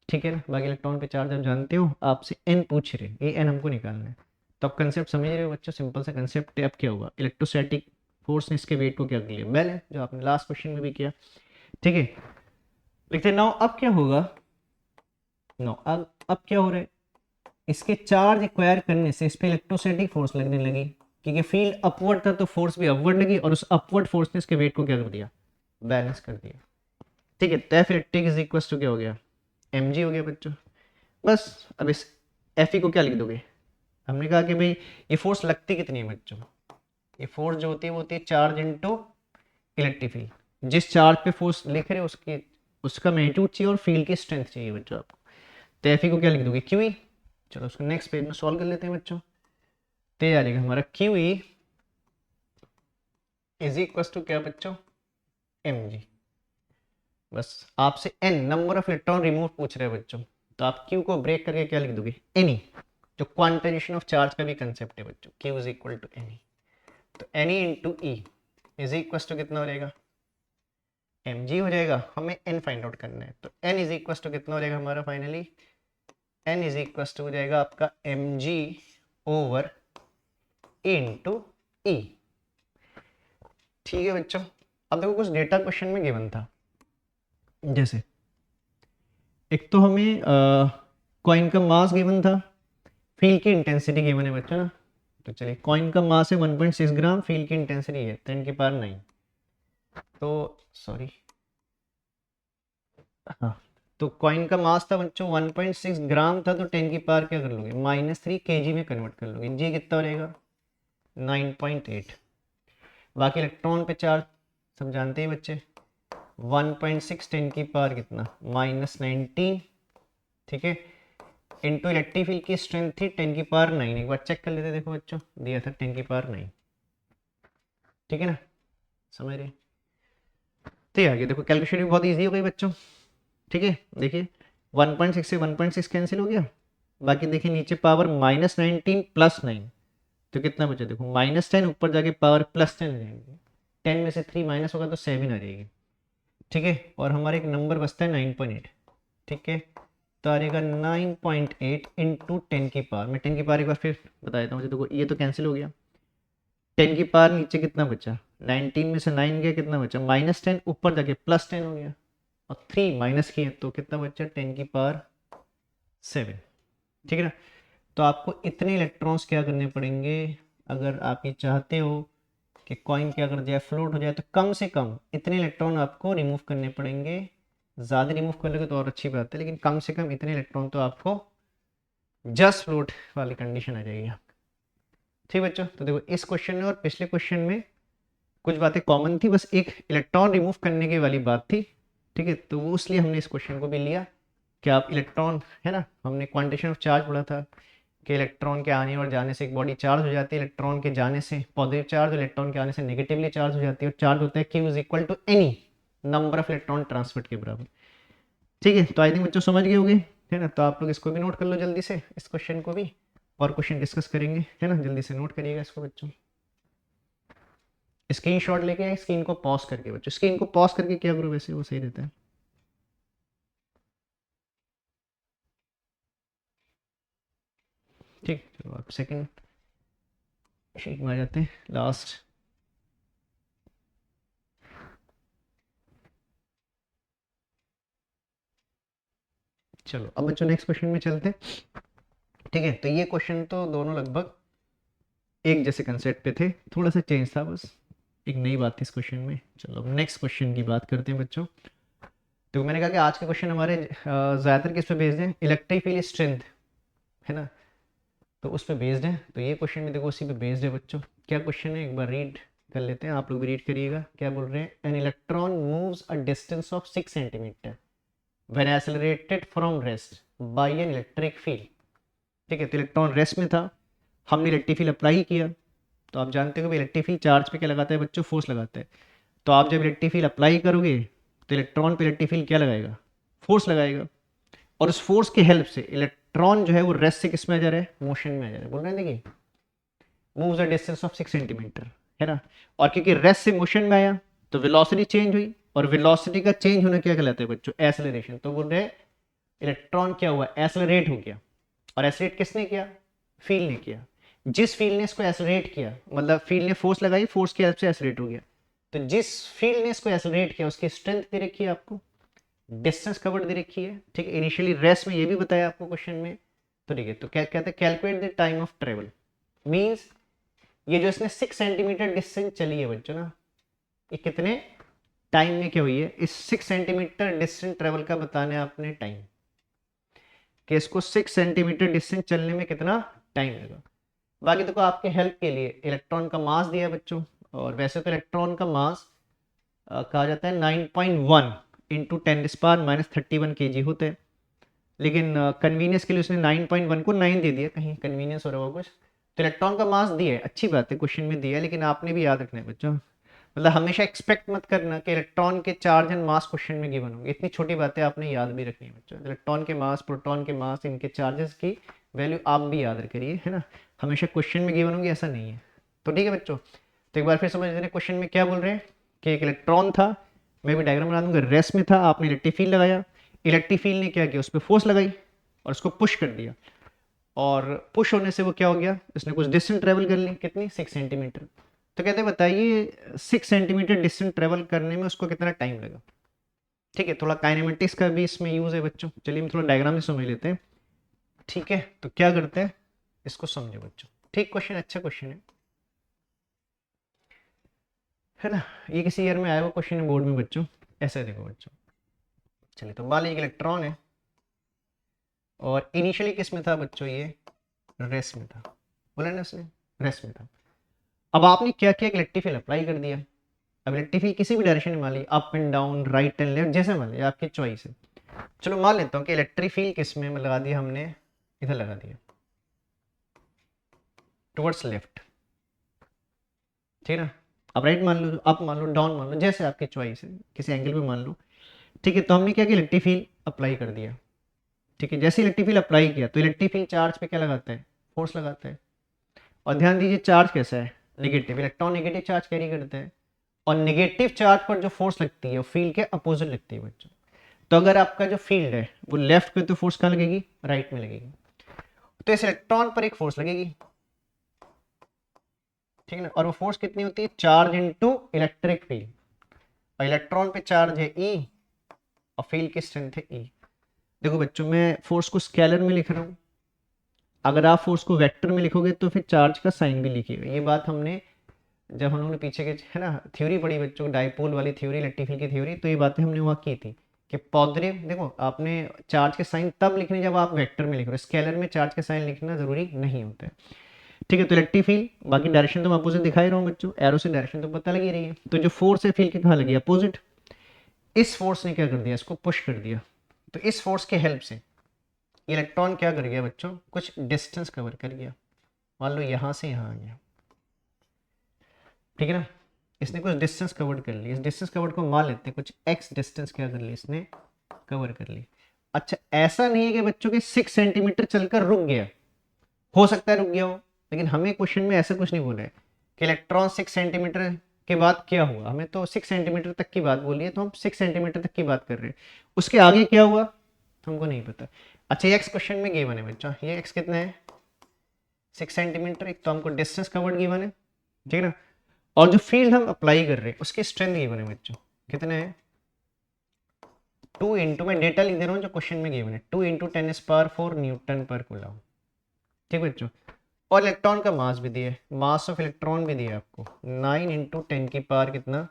ठीक है ना, बाकी इलेक्ट्रॉन पे चार्ज आप जानते हो, आपसे n पूछ रहे, ये n हमको निकालना है। तो आप कंसेप्ट समझ रहे हो बच्चों, सिंपल सा कंसेप्ट है। अब क्या होगा, इलेक्ट्रोस्टैटिक फोर्स ने इसके वेट को क्या कर लिया, बैलेंस, जो आपने लास्ट क्वेश्चन में भी किया। ठीक है, लिखते नाउ अब क्या होगा, नो अब क्या हो रहा है, इसके चार्ज एक्वायर करने से इस पे इलेक्ट्रोस्टैटिक फोर्स लगने लगी, क्योंकि फील्ड अपवर्ड था तो फोर्स भी अपवर्ड लगी, और उस अपवर्ड फोर्स ने इसके वेट को क्या कर दिया, बैलेंस कर दिया। ठीक है, तो F electric is equal to क्या हो गया, एम जी हो गया बच्चों। बस अब इस एफ ई को क्या लिख दोगे, हमने कहा कि भाई ये फोर्स लगती कितनी है बच्चों, ये फोर्स जो होती है वो होती है चार्ज इनटू इलेक्ट्रिक फील्ड। जिस चार्ज पे फोर्स लिख रहे हो उसकी उसका मैग्नीट्यूड चाहिए और फील्ड की स्ट्रेंथ चाहिए बच्चों आपको। तो एफ ई को क्या लिख दोगे, क्यू ई। चलो उसको नेक्स्ट पेज में सॉल्व कर लेते हैं बच्चों। तो ये आ जाएगा हमारा q E is equal to क्या बच्चों, एम जी। बस आपसे N number of electron remove पूछ रहे हैं बच्चों, तो आप क्यू को ब्रेक करके क्या लिख दोगे, एनी, जो क्वांटाइजेशन ऑफ चार्ज का भी कंसेप्ट है बच्चों, Q is equal to any. तो any into E is equal to कितना हो जाएगा, एम जी हो जाएगा। हमें एन फाइंड आउट करना है, तो एन इज इक्वल टू कितना हो जाएगा हमारा finally, N is equal to हो जाएगा आपका M G over into E. ठीक है बच्चों, अब देखो कुछ डेटा क्वेश्चन में गिवन था, जैसे एक तो हमें कॉइन का मास गिवन था, फील्ड की इंटेंसिटी गिवन है बच्चों ना। तो चलिए कॉइन का मास है 1.6 ग्राम, फील्ड की इंटेंसिटी है 10 की पावर 9। तो सॉरी, हाँ, तो कॉइन का मास था बच्चों 1.6 ग्राम था, तो 10 की पावर क्या कर लोगे, -3 kg में कन्वर्ट कर लोगे। जी कितना रहेगा, 9.8। बाकी इलेक्ट्रॉन पे चार्ज सब जानते हैं बच्चे, 1.6 10 की पावर कितना, -19। ठीक है, इंटू इलेक्ट्रिक फील्ड की स्ट्रेंथ थी 10 की पावर 9। एक बार चेक कर लेते, देखो बच्चों दिया था 10 की पावर 9। ठीक है ना, समझ रहे। तो ये आगे देखो कैलकुलेशन भी बहुत ईजी हो गई बच्चों। ठीक है, देखिए 1.6 से 1.6 कैंसिल हो गया, बाकी देखिए नीचे पावर -19 प्लस 9, तो कितना बचा, देखो -10 ऊपर जाके पावर +10 आ जाएगी, 10 में से 3 माइनस होगा तो 7 आ जाएगी। ठीक है, और हमारे एक नंबर बचता है 9.8। ठीक है, तो आ जाएगा 9.8 इंटू 10 की पावर, मैं 10 की पावर एक बार फिर बता देता हूँ। देखो ये तो कैंसिल हो गया, 10 की पावर नीचे कितना बचा, 19 में से 9 गया, कितना बचा -10, ऊपर जाके +10 हो गया, और 3 माइनस किए तो कितना बचा 10 की पावर 7। ठीक है ना, तो आपको इतने इलेक्ट्रॉन्स क्या करने पड़ेंगे, अगर आप ये चाहते हो एक कॉइन क्या कर दिया, फ्लोट हो जाए, तो कम से कम इतने इलेक्ट्रॉन आपको रिमूव करने पड़ेंगे। ज़्यादा रिमूव कर लोगे तो और अच्छी बात है, लेकिन कम से कम इतने इलेक्ट्रॉन तो आपको जस्ट फ्लोट वाली कंडीशन आ जाएगी। ठीक बच्चों, तो देखो इस क्वेश्चन में और पिछले क्वेश्चन में कुछ बातें कॉमन थी, बस एक इलेक्ट्रॉन रिमूव करने की वाली बात थी। ठीक है, तो वो इसलिए हमने इस क्वेश्चन को भी लिया कि आप इलेक्ट्रॉन, है ना, हमने क्वांटिटेशन ऑफ चार्ज पढ़ा था कि इलेक्ट्रॉन के आने और जाने से एक बॉडी चार्ज हो जाती है, इलेक्ट्रॉन के जाने से पॉजिटिव चार्ज, इलेक्ट्रॉन के आने से नेगेटिवली चार्ज हो जाती है, और चार्ज होता है Q is equal to any number of electron transferred के बराबर। ठीक है, तो आई थिंक बच्चों समझ गए होंगे, है ना। तो आप लोग इसको भी नोट कर लो जल्दी से, इस क्वेश्चन को भी, और क्वेश्चन डिस्कस करेंगे, है ना। जल्दी से नोट करिएगा इसको बच्चों, स्क्रीनशॉट लेके आए, स्क्रीन को पॉज करके बच्चों, स्क्रीन को पॉज करके क्या करो, वैसे वो सही रहता है। ठीक, चलो आप सेकंड शीट में आ जाते हैं, लास्ट। चलो अब बच्चों नेक्स्ट क्वेश्चन में चलते हैं। ठीक है, तो ये क्वेश्चन तो दोनों लगभग एक जैसे कंसेप्ट पे थे, थोड़ा सा चेंज था बस, एक नई बात थी इस क्वेश्चन में। चलो अब नेक्स्ट क्वेश्चन की बात करते हैं बच्चों। तो मैंने कहा कि आज के क्वेश्चन हमारे ज़्यादातर किस पे बेस्ड हैं, इलेक्ट्रिक फील्ड स्ट्रेंथ, है ना, तो उस पर बेस्ड है। तो ये क्वेश्चन भी देखो उसी पे बेस्ड है बच्चों। क्या क्वेश्चन है एक बार रीड कर लेते हैं, आप लोग भी रीड करिएगा। क्या बोल रहे हैं, an electron moves a distance of 6 centimetre when accelerated from rest by an electric field. ठीक है, तो इलेक्ट्रॉन रेस्ट में था, हमने इलेक्ट्रिक फील्ड अप्लाई किया। तो आप जानते हो कि इलेक्ट्रिक फील्ड चार्ज पे क्या लगाता है बच्चों, फोर्स लगाता है। तो आप जब इलेक्ट्रिक फील्ड अप्लाई करोगे तो इलेक्ट्रॉन पे इलेक्ट्रिक फील्ड क्या लगाएगा, फोर्स लगाएगा, और उस फोर्स की हेल्प से इलेक्ट्रॉन जो है वो रेस्ट से किस में आ जा रहा है, मोशन में आ जा रहा है। बोल रहे हैं देखिए, moves a distance of 6 centimetre, है ना। और क्योंकि रेस्ट से मोशन में आया तो वेलोसिटी चेंज हुई, और वेलोसिटी का चेंज होना क्या कहलाता है बच्चों, एक्सेलरेशन। तो बोल रहे हैं इलेक्ट्रॉन क्या हुआ, एक्सेलरेट हो गया। और एक्सेलरेट किसने किया, फील्ड ने किया। जिस फील्ड ने इसको एक्सेलरेट किया, मतलब फील्ड ने फोर्स लगाई, फोर्स की हेल्प से एक्सेलरेट हो गया। तो जिस फील्ड ने इसको एक्सेलरेट किया उसकी स्ट्रेंथ दे रखी है आपको, डिस्टेंस कवर्ड दे रखी है। ठीक है, इनिशियली रेस्ट में ये भी बताया आपको क्वेश्चन में। तो ठीक है, तो क्या कहते हैं, calculate the time of travel, means ये जो इसने 6 सेंटीमीटर डिस्टेंस चली है बच्चों ना, ये कितने टाइम में क्या हुई है, इस 6 सेंटीमीटर डिस्टेंस ट्रेवल का बताना है आपने टाइम, कि इसको 6 सेंटीमीटर डिस्टेंस चलने में कितना टाइम लगा। बाकी देखो आपके हेल्प के लिए इलेक्ट्रॉन का मास दिया है बच्चों, और वैसे तो इलेक्ट्रॉन का मास कहा जाता है 9.1 इंटू 10⁻31 kg होते हैं, लेकिन कन्वीनियंस के लिए उसने 9.1 को 9 दे दिया, कहीं कन्वीनियंस हो रहा होगा कुछ। तो इलेक्ट्रॉन का मास दिया है, अच्छी बात है, क्वेश्चन में दिया है, लेकिन आपने भी याद रखना है बच्चों, मतलब हमेशा एक्सपेक्ट मत करना कि इलेक्ट्रॉन के चार्ज एंड मास क्वेश्चन में गिवन होंगे। इतनी छोटी बातें आपने याद भी रखनी है बच्चों, इलेक्ट्रॉन के मास, प्रोटॉन के मास, इनके चार्जेस की वैल्यू आप भी याद करिए, है ना। हमेशा क्वेश्चन में गिवन होंगे ऐसा नहीं है। तो ठीक है बच्चों, तो एक बार फिर समझ लेते हैं क्वेश्चन में क्या बोल रहे हैं, कि एक इलेक्ट्रॉन था, मैं भी डायग्राम बना दूंगा, रेस्ट में था, आपने इलेक्ट्रिक फील्ड लगाया, इलेक्ट्रिक फील्ड ने क्या किया, उस पर फोर्स लगाई और उसको पुश कर दिया, और पुश होने से वो क्या हो गया, इसने कुछ डिस्टेंस ट्रेवल कर ली, कितनी, 6 सेंटीमीटर। तो कहते हैं बताइए 6 सेंटीमीटर डिस्टेंस ट्रेवल करने में उसको कितना टाइम लगा। ठीक है, थोड़ा काइनेमेटिक्स का भी इसमें यूज है बच्चों, चलिए हम थोड़ा डायग्राम से समझ लेते हैं। ठीक है, तो क्या करते हैं, इसको समझो बच्चों। ठीक, क्वेश्चन अच्छा क्वेश्चन है ना। ये किसी ईयर में आया हुआ क्वेश्चन है बोर्ड में बच्चों। ऐसे देखो बच्चों, चलिए तो मान लीजिए इलेक्ट्रॉन है, और इनिशियली किस में था बच्चों, ये रेस्ट में था, बोला ना उसने, रेस्ट में था। अब आपने क्या किया, इलेक्ट्रिक फील्ड अप्लाई कर दिया। अब इलेक्ट्रिक फील्ड किसी भी डायरेक्शन में मान ली, up and down, right and left, जैसे मान लिया, आपकी चॉइस है। चलो मान लेता हूँ कि इलेक्ट्रिक फील्ड किस में लगा दिया हमने, इधर लगा दिया, टुवर्ड्स लेफ्ट। ठीक है ना, अब राइट मान लो, अप मान लो, डाउन मान लो, जैसे आपकी चॉइस है, किसी एंगल पे मान लो। ठीक है, तो हमने क्या किया, इलेक्ट्रिक फील्ड अप्लाई कर दिया। ठीक है, जैसे इलेक्ट्रिक फील्ड अप्लाई किया तो इलेक्ट्रिक फील्ड चार्ज पे क्या लगाता है, फोर्स लगाता है। और ध्यान दीजिए चार्ज कैसा है, negative, electron negative charge carry करते हैं, और नेगेटिव चार्ज पर जो फोर्स लगती है वो फील्ड के अपोजिट लगती है बच्चों। तो अगर आपका जो फील्ड है वो लेफ्ट पे, तो फोर्स कहाँ लगेगी, राइट में लगेगी। तो इस इलेक्ट्रॉन पर एक फोर्स लगेगी, ठीक है ना, और वो फोर्स कितनी होती है, चार्ज इनटू इलेक्ट्रिक फील्ड, और इलेक्ट्रॉन पे चार्ज है ई, और फील्ड की स्ट्रेंथ है ई। देखो बच्चों, मैं फोर्स को स्केलर में लिख रहा हूँ, अगर आप फोर्स को वेक्टर में लिखोगे तो फिर चार्ज का साइन भी लिखिएगा। ये बात हमने जब हम लोगों ने पीछे के है ना थ्योरी पढ़ी बच्चों, डाइपोल वाली थ्योरी, इलेक्ट्रिक फील्ड की थ्योरी, तो ये बातें हमने वहाँ की थी कि पॉजिटिव, देखो आपने चार्ज के साइन तब लिखने जब आप वेक्टर में लिख रहे हो, स्केलर में चार्ज के साइन लिखना जरूरी नहीं होता है। ठीक है, तो इलेक्ट्रिक फील्ड, बाकी डायरेक्शन तो मैं अपोजिट दिखा ही रहा हूँ बच्चों, एरो से डायरेक्शन तो पता लगी रही है। तो जो फोर्स है फील्ड के कहाँ लगी, अपोजिट। इस फोर्स ने क्या कर दिया, इसको पुश कर दिया, तो इस फोर्स के हेल्प से इलेक्ट्रॉन क्या कर गया बच्चों, कुछ डिस्टेंस कवर कर गया, मान लो यहाँ से यहाँ आ गया, ठीक है ना, इसने कुछ डिस्टेंस कवर कर ली, इस डिस्टेंस कवर को मान लेते हैं, कुछ एक्स डिस्टेंस क्या कर ली इसने, कवर कर ली। अच्छा, ऐसा नहीं है कि बच्चों के 6 सेंटीमीटर चलकर रुक गया, हो सकता है रुक गया हो, लेकिन हमें क्वेश्चन में ऐसा कुछ नहीं बोला है कि इलेक्ट्रॉन 6 सेंटीमीटर के बाद क्या हुआ, हमें तो 6 सेंटीमीटर तक की बात बोली है, तो हम 6 सेंटीमीटर तक की बात कर रहे हैं, उसके आगे क्या हुआ हमको नहीं पता। अच्छा, ये एक्स क्वेश्चन में गिवन है बच्चा, ये एक्स कितना है 6 सेंटीमीटर, एक तो हमको डिस्टेंस कवर्ड गिवन है, ठीक है ना, और जो फील्ड हम अप्लाई कर रहे हैं उसकी स्ट्रेंथ गिवन है बच्चों, कितना है 2 इंटू, मैं डेटा लिख दे रहा हूँ जो क्वेश्चन में गिवन है, 2 इंटू 10⁴ न्यूटन पर कूलम, ठीक बच्चों। और इलेक्ट्रॉन का मास भी दिया है, मास ऑफ इलेक्ट्रॉन भी दिया है आपको 9 इंटू 10⁻, कितना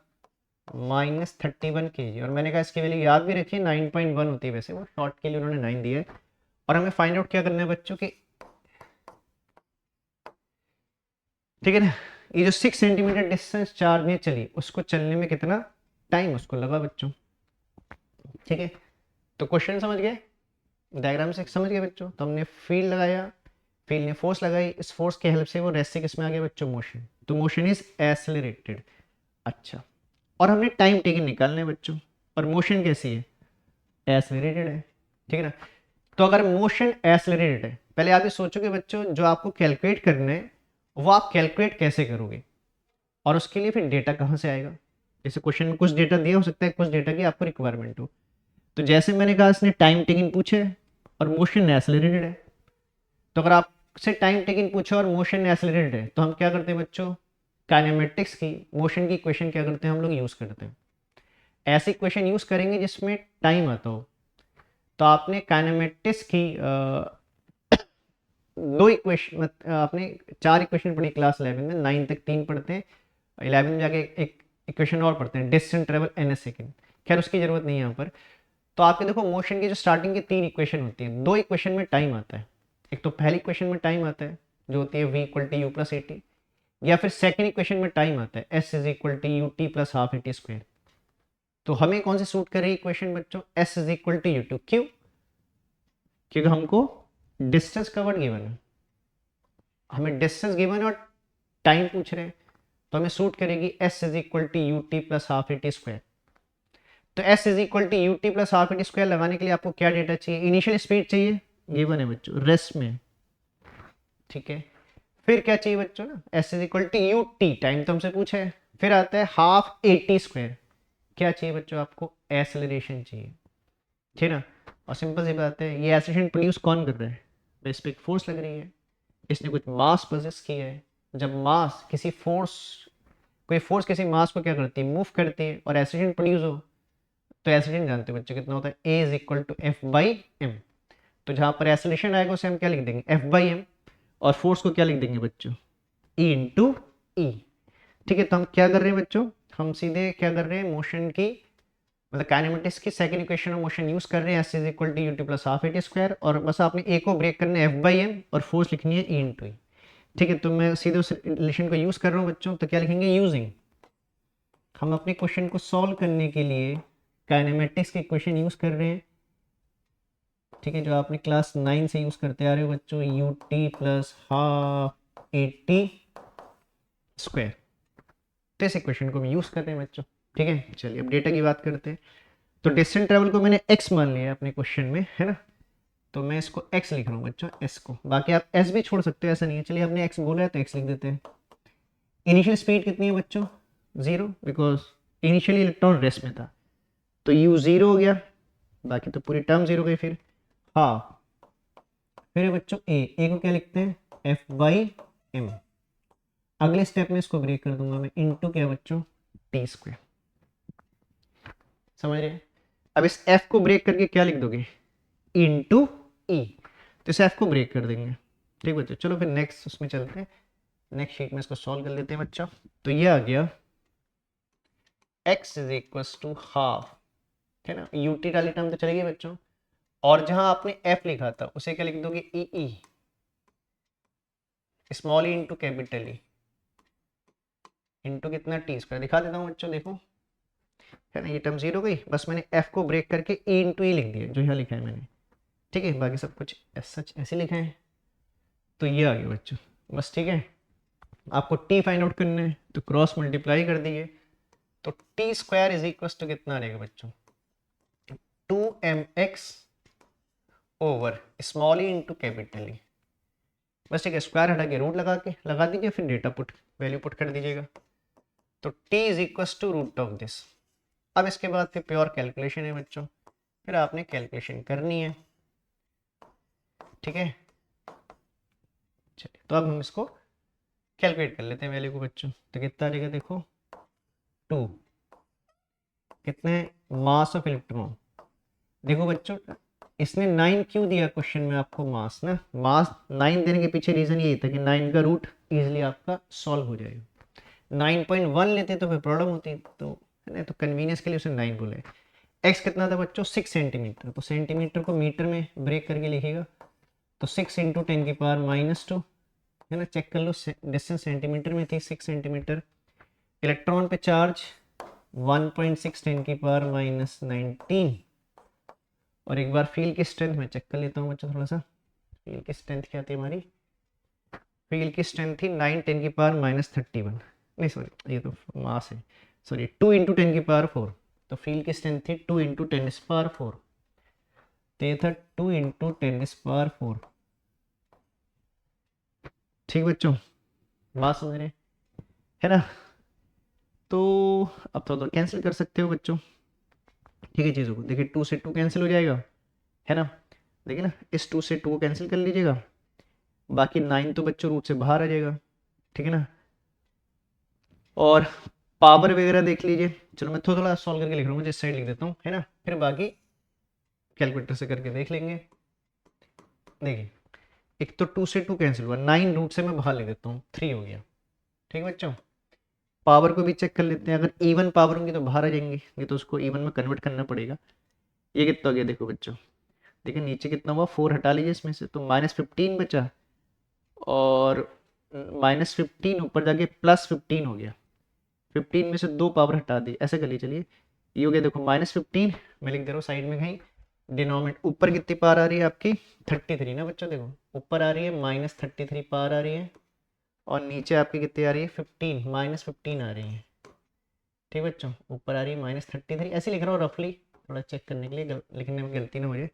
-31 kg, और मैंने कहा इसकी वैल्यू याद भी रखिए 9.1 होती है, वैसे वो शॉर्ट के लिए उन्होंने 9 दिया है। और हमें फाइंड आउट क्या करना है बच्चों की, ठीक है ना, ये जो 6 सेंटीमीटर डिस्टेंस चार्ज में चली, उसको चलने में कितना टाइम उसको लगा बच्चों, ठीक है। तो क्वेश्चन समझ गए, डायग्राम से समझ गए बच्चों, तो हमने फील्ड लगाया, फील्ड ने फोर्स लगाई, इस फोर्स के हेल्प से वो रेस्ट से किस में आ गया बच्चों, मोशन, तो मोशन इज एक्सेलरेटेड। अच्छा, और हमने टाइम टेकन निकालना है बच्चों, और मोशन कैसी है, एक्सेलरेटेड है, ठीक है ना। तो अगर मोशन एक्सेलरेटेड है, पहले आप ये सोचोगे बच्चों जो आपको कैलकुलेट करना है वो आप कैलकुलेट कैसे करोगे, और उसके लिए फिर डेटा कहाँ से आएगा, जैसे क्वेश्चन में कुछ डेटा दिया हो सकता है, कुछ डेटा की आपको रिक्वायरमेंट हो, तो जैसे मैंने कहा इसने टाइम टेकिंग पूछे और मोशन एक्सेलरेटेड है, तो अगर आपसे टाइम टेकिंग पूछे और मोशन एक्सेलरेटेड है, तो हम क्या करते हैं बच्चों, काइनेमेटिक्स की मोशन की इक्वेशन क्या करते हैं हम लोग यूज़ करते हैं, ऐसी इक्वेशन यूज़ करेंगे जिसमें टाइम आता हो। तो आपने काइनेमेटिक्स की दो इक्वेशन, आपने 4 इक्वेशन पढ़ी क्लास 11 में, 9 तक 3 पढ़ते हैं, 11 में जाके एक इक्वेशन और पढ़ते हैं, डिस्टेंस ट्रेवल n सेकेंड, खैर उसकी जरूरत नहीं है यहाँ पर। तो आपके देखो मोशन की जो स्टार्टिंग की 3 इक्वेशन होती है, 2 इक्वेशन में टाइम आता है, एक तो पहली इक्वेशन में टाइम आता है जो होती है v = u + at, या फिर सेकेंड इक्वेशन में टाइम आता है s = ut + ½ at²। तो हमें कौन सी सूट कर रही है इक्वेशन बच्चों, s = u2, क्यों, क्योंकि हमको डिस्टेंस कवर्ड गिवन है, हमें डिस्टेंस गिवन है और टाइम पूछ रहे हैं, तो हमें सूट करेगी s = ut + ½ at²। तो s = ut + ½ at² लगाने के लिए आपको क्या डेटा चाहिए, इनिशियल स्पीड चाहिए, गिवन है बच्चों रेस्ट में, ठीक है। फिर क्या चाहिए बच्चों ना, s = ut, टाइम तो हमसे पूछा है, फिर आता है ½ at², क्या चाहिए बच्चों आपको, एक्सेलरेशन चाहिए, ठीक है ना। और सिंपल सी बात है, ये एक्सेलरेशन प्रोड्यूस कौन कर रहा है, बेस पे फोर्स लग रही है, इसने कुछ मास पोजेस किया है, जब मास किसी फोर्स, कोई फोर्स किसी मास को क्या करती है, मूव करती है, और एक्सेलरेशन प्रोड्यूस हो, तो एक्सेलरेशन जानते हो बच्चों कितना होता है, a = f/m। तो जहां पर एक्सेलरेशन आएगा उसे हम क्या लिख देंगे, f/m, और फोर्स को क्या लिख देंगे बच्चों, e × e, ठीक है। तो हम क्या कर रहे हैं बच्चों, हम सीधे क्या कर रहे हैं, मोशन की मतलब काइनेमेटिक्स की second equation of motion use कर रहे हैं, s = ut + ½ at², और बस आपने a को ब्रेक करना है f/m, और फोर्स लिखनी है e × e, ठीक है। तो मैं सीधे उस रिलेशन को यूज कर रहा हूँ बच्चों, तो क्या लिखेंगे, यूजिंग, हम अपने क्वेश्चन को सॉल्व करने के लिए काइनेमेटिक्स की इक्वेशन यूज कर रहे हैं, ठीक है, जो आपने क्लास 9 से यूज करते आ रहे हो बच्चों, ut + ½ at², तो इस इक्वेशन को हम यूज कर रहे हैं बच्चों, ठीक है। चलिए अब डेटा की बात करते हैं। तो डिस्टेंस ट्रेवल को मैंने x मान लिया अपने क्वेश्चन में, है ना, तो मैं इसको x लिख रहा हूँ बच्चों, s को, बाकी आप s भी छोड़ सकते हो, ऐसा नहीं है, चलिए हमने x बोला है तो x लिख देते हैं। इनिशियल स्पीड कितनी है बच्चों, 0, बिकॉज इनिशियली इलेक्ट्रॉन रेस्ट में था, तो u 0 हो गया, बाकी तो पूरी टर्म 0 गई, फिर हाँ, फिर है बच्चों a को क्या लिखते हैं, f/m, अगले स्टेप में इसको ब्रेक कर दूंगा मैं, इनटू क्या बच्चों, t², समझ रहे हैं। अब इस f को ब्रेक करके क्या लिख दोगे, इनटू e, तो इस f को ब्रेक कर देंगे, ठीक बच्चों। चलो फिर नेक्स्ट उसमें चलते हैं, नेक्स्ट शीट में इसको सॉल्व कर लेते हैं बच्चों। तो ये आ गया x is equals to half, है ना, यूटी वाली टर्म तो चलेगी बच्चों, और जहां आपने f लिखा था उसे क्या लिख दोगे, E, small E into capital E into कितना टी स्क्वायर। दिखा देता हूँ बच्चों, देखो, है ना, ये टर्म जीरो गई, बस मैंने f को ब्रेक करके e इंटू ई लिख दिया जो यहाँ लिखा है मैंने, ठीक है, बाकी सब कुछ सच ऐसे लिखा है। तो ये आ गया बच्चों, बस, ठीक है। आपको t फाइंड आउट करना है तो क्रॉस मल्टीप्लाई कर दीजिए, तो T square is equal to कितना रहेगा बच्चों, 2mx over small E into capital E, बस, ठीक है। स्क्वायर हटा के रूट लगा दीजिए, फिर डेटा पुट वैल्यू पुट कर दीजिएगा, तो t is equal to root of this. अब इसके बाद फिर प्योर कैलकुलेशन है बच्चों, फिर आपने कैलकुलेशन करनी है, ठीक है। चलिए, तो अब हम इसको कैलकुलेट कर लेते हैं वैल्यू को बच्चों। तो कितना आ जाएगा, देखो, 2 कितने मास ऑफ इलेक्ट्रॉन, देखो बच्चों, इसने 9 क्यों दिया क्वेश्चन में आपको, मास ना, मास 9 देने के पीछे रीजन यही था कि 9 का रूट इजीली आपका सॉल्व हो जाएगा। 9.1 लेते तो फिर प्रॉब्लम होती, तो है ना, तो कन्वीनियंस के लिए उसे 9 बोले। एक्स कितना था बच्चों, 6 सेंटीमीटर, तो सेंटीमीटर को मीटर में ब्रेक करके लिखिएगा, तो 6 इंटू 10 की पावर -2, है ना, चेक कर लो, डिस्टेंस सेंटीमीटर में थी 6 सेंटीमीटर। इलेक्ट्रॉन पे चार्ज 1.6 10 की पावर -19, और एक बार फील्ड की स्ट्रेंथ में चेक कर लेता हूँ बच्चों, थोड़ा सा फील्ड की स्ट्रेंथ क्या थी हमारी, फील्ड की स्ट्रेंथ थी 9 10 की पावर -31, नहीं सॉरी, ये तो मास है, सॉरी, 2 इंटू 10 की पावर 4, तो फील्ड की स्ट्रेंथ थी 2 इंटू 10 की पावर 4, तो ये था 2 इंटू 10 की पावर 4, ठीक बच्चों, बात समझ रहे, है ना। तो अब तो कैंसिल कर सकते हो बच्चों, ठीक है, चीज़ों को देखिए, 2 से 2 कैंसिल हो जाएगा, है ना, देखिए ना, इस 2 से 2 को कैंसिल कर लीजिएगा, बाकी 9 तो बच्चों रूट से बाहर आ जाएगा, ठीक है ना। और पावर वगैरह देख लीजिए, चलो मैं थोड़ा सॉल्व करके लिख रहा हूँ, जिस साइड लिख देता हूँ, है ना, फिर बाकी कैलकुलेटर से करके देख लेंगे। देखिए, एक तो 2 से 2 कैंसिल हुआ, 9 रूट से मैं बाहर लिख देता हूँ, 3 हो गया, ठीक है बच्चों। पावर को भी चेक कर लेते हैं, अगर इवन पावर होंगी तो बाहर आ जाएंगे, नहीं तो उसको इवन में कन्वर्ट करना पड़ेगा। ये कितना हो गया देखो बच्चों, देखिए नीचे कितना हुआ, 4 हटा लीजिए इसमें से, तो -15 बचा, और -15 ऊपर जाके +15 हो गया, 15 में से 2 पावर हटा दी, ऐसे कर लीजिए, चलिए, ये हो गया, देखो -15, मैं लिख दे रहा हूँ साइड में कहीं, डिनोमिनेटर ऊपर कितनी पावर आ रही है आपकी, 33 ना बच्चों, देखो ऊपर आ रही है -33 पावर आ रही है, और नीचे आपकी कितनी आ रही है, 15 -15 आ रही है, ठीक बच्चों, ऊपर आ रही है -33, ऐसे लिख रहा हूँ रफली, थोड़ा चेक करने के लिए, लिखने में गलती ना हो जाए,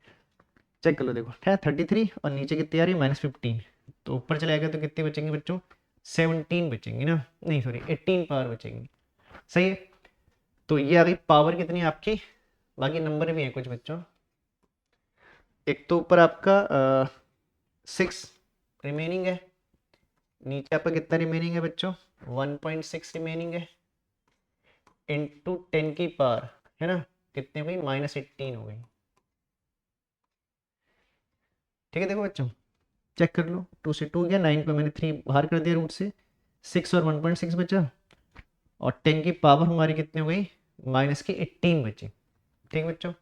चेक कर लो, देखो है 33, और नीचे कितनी आ रही है, -15, तो ऊपर चले तो कितनी बचेंगी बच्चों, 17 बचेंगी ना, नहीं सॉरी 18 पावर बचेंगी, सही है। तो ये आ गई पावर कितनी आपकी, बाकी नंबर भी है कुछ बच्चों, एक तो ऊपर आपका 6 रिमेनिंग है, नीचे आपका कितना रिमेनिंग है बच्चों, 1.6 रिमेनिंग है, इंटू 10 की पावर, है ना, कितने हुई, -18 हो गई, ठीक है। देखो बच्चों, चेक कर लो, 2 से 2 गया, 9 को मैंने 3 बाहर कर दिया रूट से, 6 और 1.6 बचा, और 10 की पावर हमारी कितनी हो गई, -18 बची, ठीक बच्चों।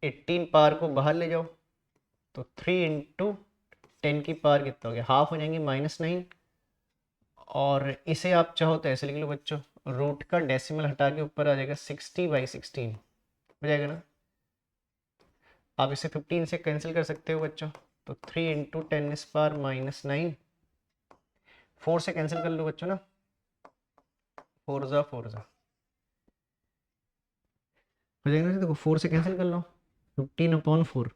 18 पावर को बाहर ले जाओ, तो 3 इंटू 10 की पावर कितना हो गया, हाफ हो जाएंगे, -9, और इसे आप चाहो तो ऐसे लिख लो बच्चों, रूट का डेसिमल हटा के ऊपर आ जाएगा 60/16 हो जाएगा ना, आप इसे 15 से कैंसिल कर सकते हो बच्चों, तो 3 इंटू 10 पावर -9, 4 से कैंसिल कर लो बच्चों ना, 4 जा 4 जा हो जाएगा ना, देखो 4 से कैंसिल कर लो, 15/4,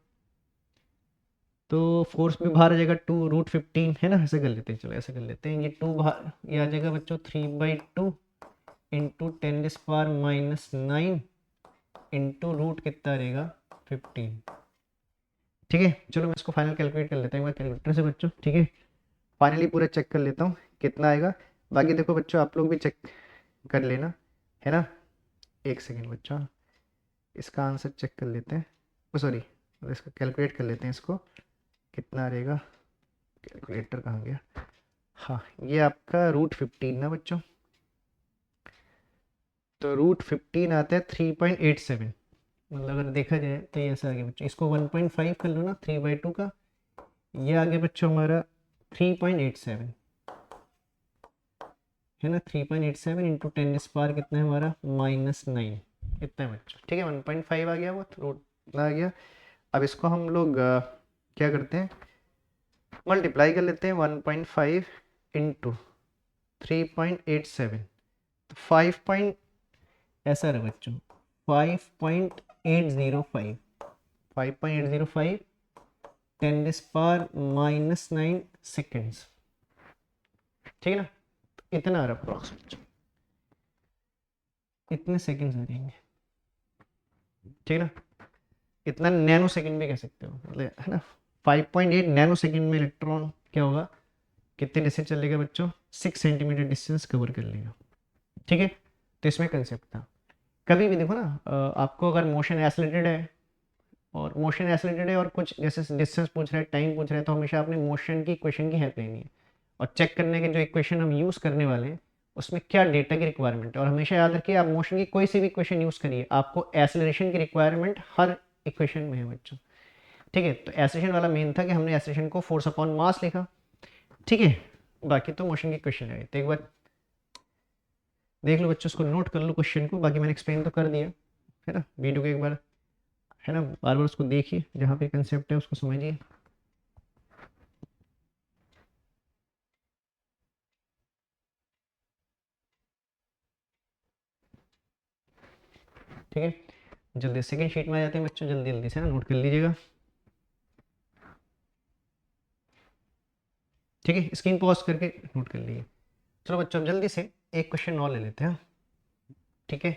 तो 4 भी बाहर आ जाएगा, 2√15, है ना, ऐसे कर लेते हैं, चलो ऐसे कर लेते हैं, ये 2 बाहर, ये आ जाएगा बच्चों 3/2 इंटू 10 पावर -9 इंटू रूट कितना रहेगा, 15, ठीक है। चलो मैं इसको फाइनल कैलकुलेट कर लेता हूँ एक बार कैलकुलेटर से बच्चों, ठीक है, फाइनली पूरा चेक कर लेता हूँ कितना आएगा, बाकी देखो बच्चों आप लोग भी चेक कर लेना, है ना, एक सेकेंड बच्चों, इसका आंसर चेक कर लेते हैं, ओ सॉरी, इसका कैलकुलेट कर लेते हैं, इसको कितना रहेगा, कैलकुलेटर कहाँ गया, हाँ ये आपका रूट 15 ना बच्चों, तो रूट 15 आता है 3.87, मतलब अगर देखा जाए तो ये ऐसा आ गया बच्चों, इसको 1.5 कर लो ना 3/2 का, ये आ गया बच्चों हमारा 3.87 है ना, 3.87 इंटू 10⁻⁴ कितना है हमारा -9, इतना है बच्चों, ठीक है 1.5 आ गया, वो रूट आ गया। अब इसको हम लोग क्या करते हैं, मल्टीप्लाई कर लेते हैं, 1.5 इंटू 3.87, तो 5 ऐसा रहा बच्चों, 5.805, 5.805 10⁻⁻9 सेकेंड्स, ठीक है ना, इतना आ रहा अप्रॉक्स बच्चों, इतने सेकेंड्स आ जाएंगे, ठीक है ना, इतना नैनो सेकेंड भी कह सकते हो, मतलब है ना, 5.8 नैनो सेकेंड में इलेक्ट्रॉन क्या होगा, कितने डिस्टेंस चलेगा बच्चों, 6 सेंटीमीटर डिस्टेंस कवर कर लेगा, ठीक है। तो इसमें कंसेप्ट था, कभी भी देखो ना आपको अगर मोशन एक्सेलरेटेड है और कुछ जैसे डिस्टेंस पूछ रहा है, टाइम पूछ रहा है, तो हमेशा अपने मोशन की इक्वेशन की हेल्प लेनी है और चेक करने के जो इक्वेशन हम यूज़ करने वाले हैं उसमें क्या डेटा की रिक्वायरमेंट है। और हमेशा याद रखिए, आप मोशन की कोई सी भी इक्वेशन यूज़ करिए, आपको एक्सेलरेशन की रिक्वायरमेंट हर इक्वेशन में है बच्चों, ठीक है। तो एक्सेलरेशन वाला मेन था कि हमने एक्सेलरेशन को फोर्स अपॉन मास लिखा, ठीक है, बाकी तो मोशन की क्वेश्चन है। तो एक बार देख लो बच्चों, उसको नोट कर लो क्वेश्चन को, बाकी मैंने एक्सप्लेन तो कर दिया है ना, वीडियो को एक बार है ना बार बार उसको देखिए, जहाँ पे कंसेप्ट है उसको समझिए। ठीक है, जल्दी सेकंड शीट में आ जाते हैं बच्चों, जल्दी जल्दी से ना नोट कर लीजिएगा, ठीक है, स्क्रीन पॉज करके नोट कर लीजिए। चलो बच्चों, अब जल्दी से एक क्वेश्चन और ले लेते हैं, ठीक है।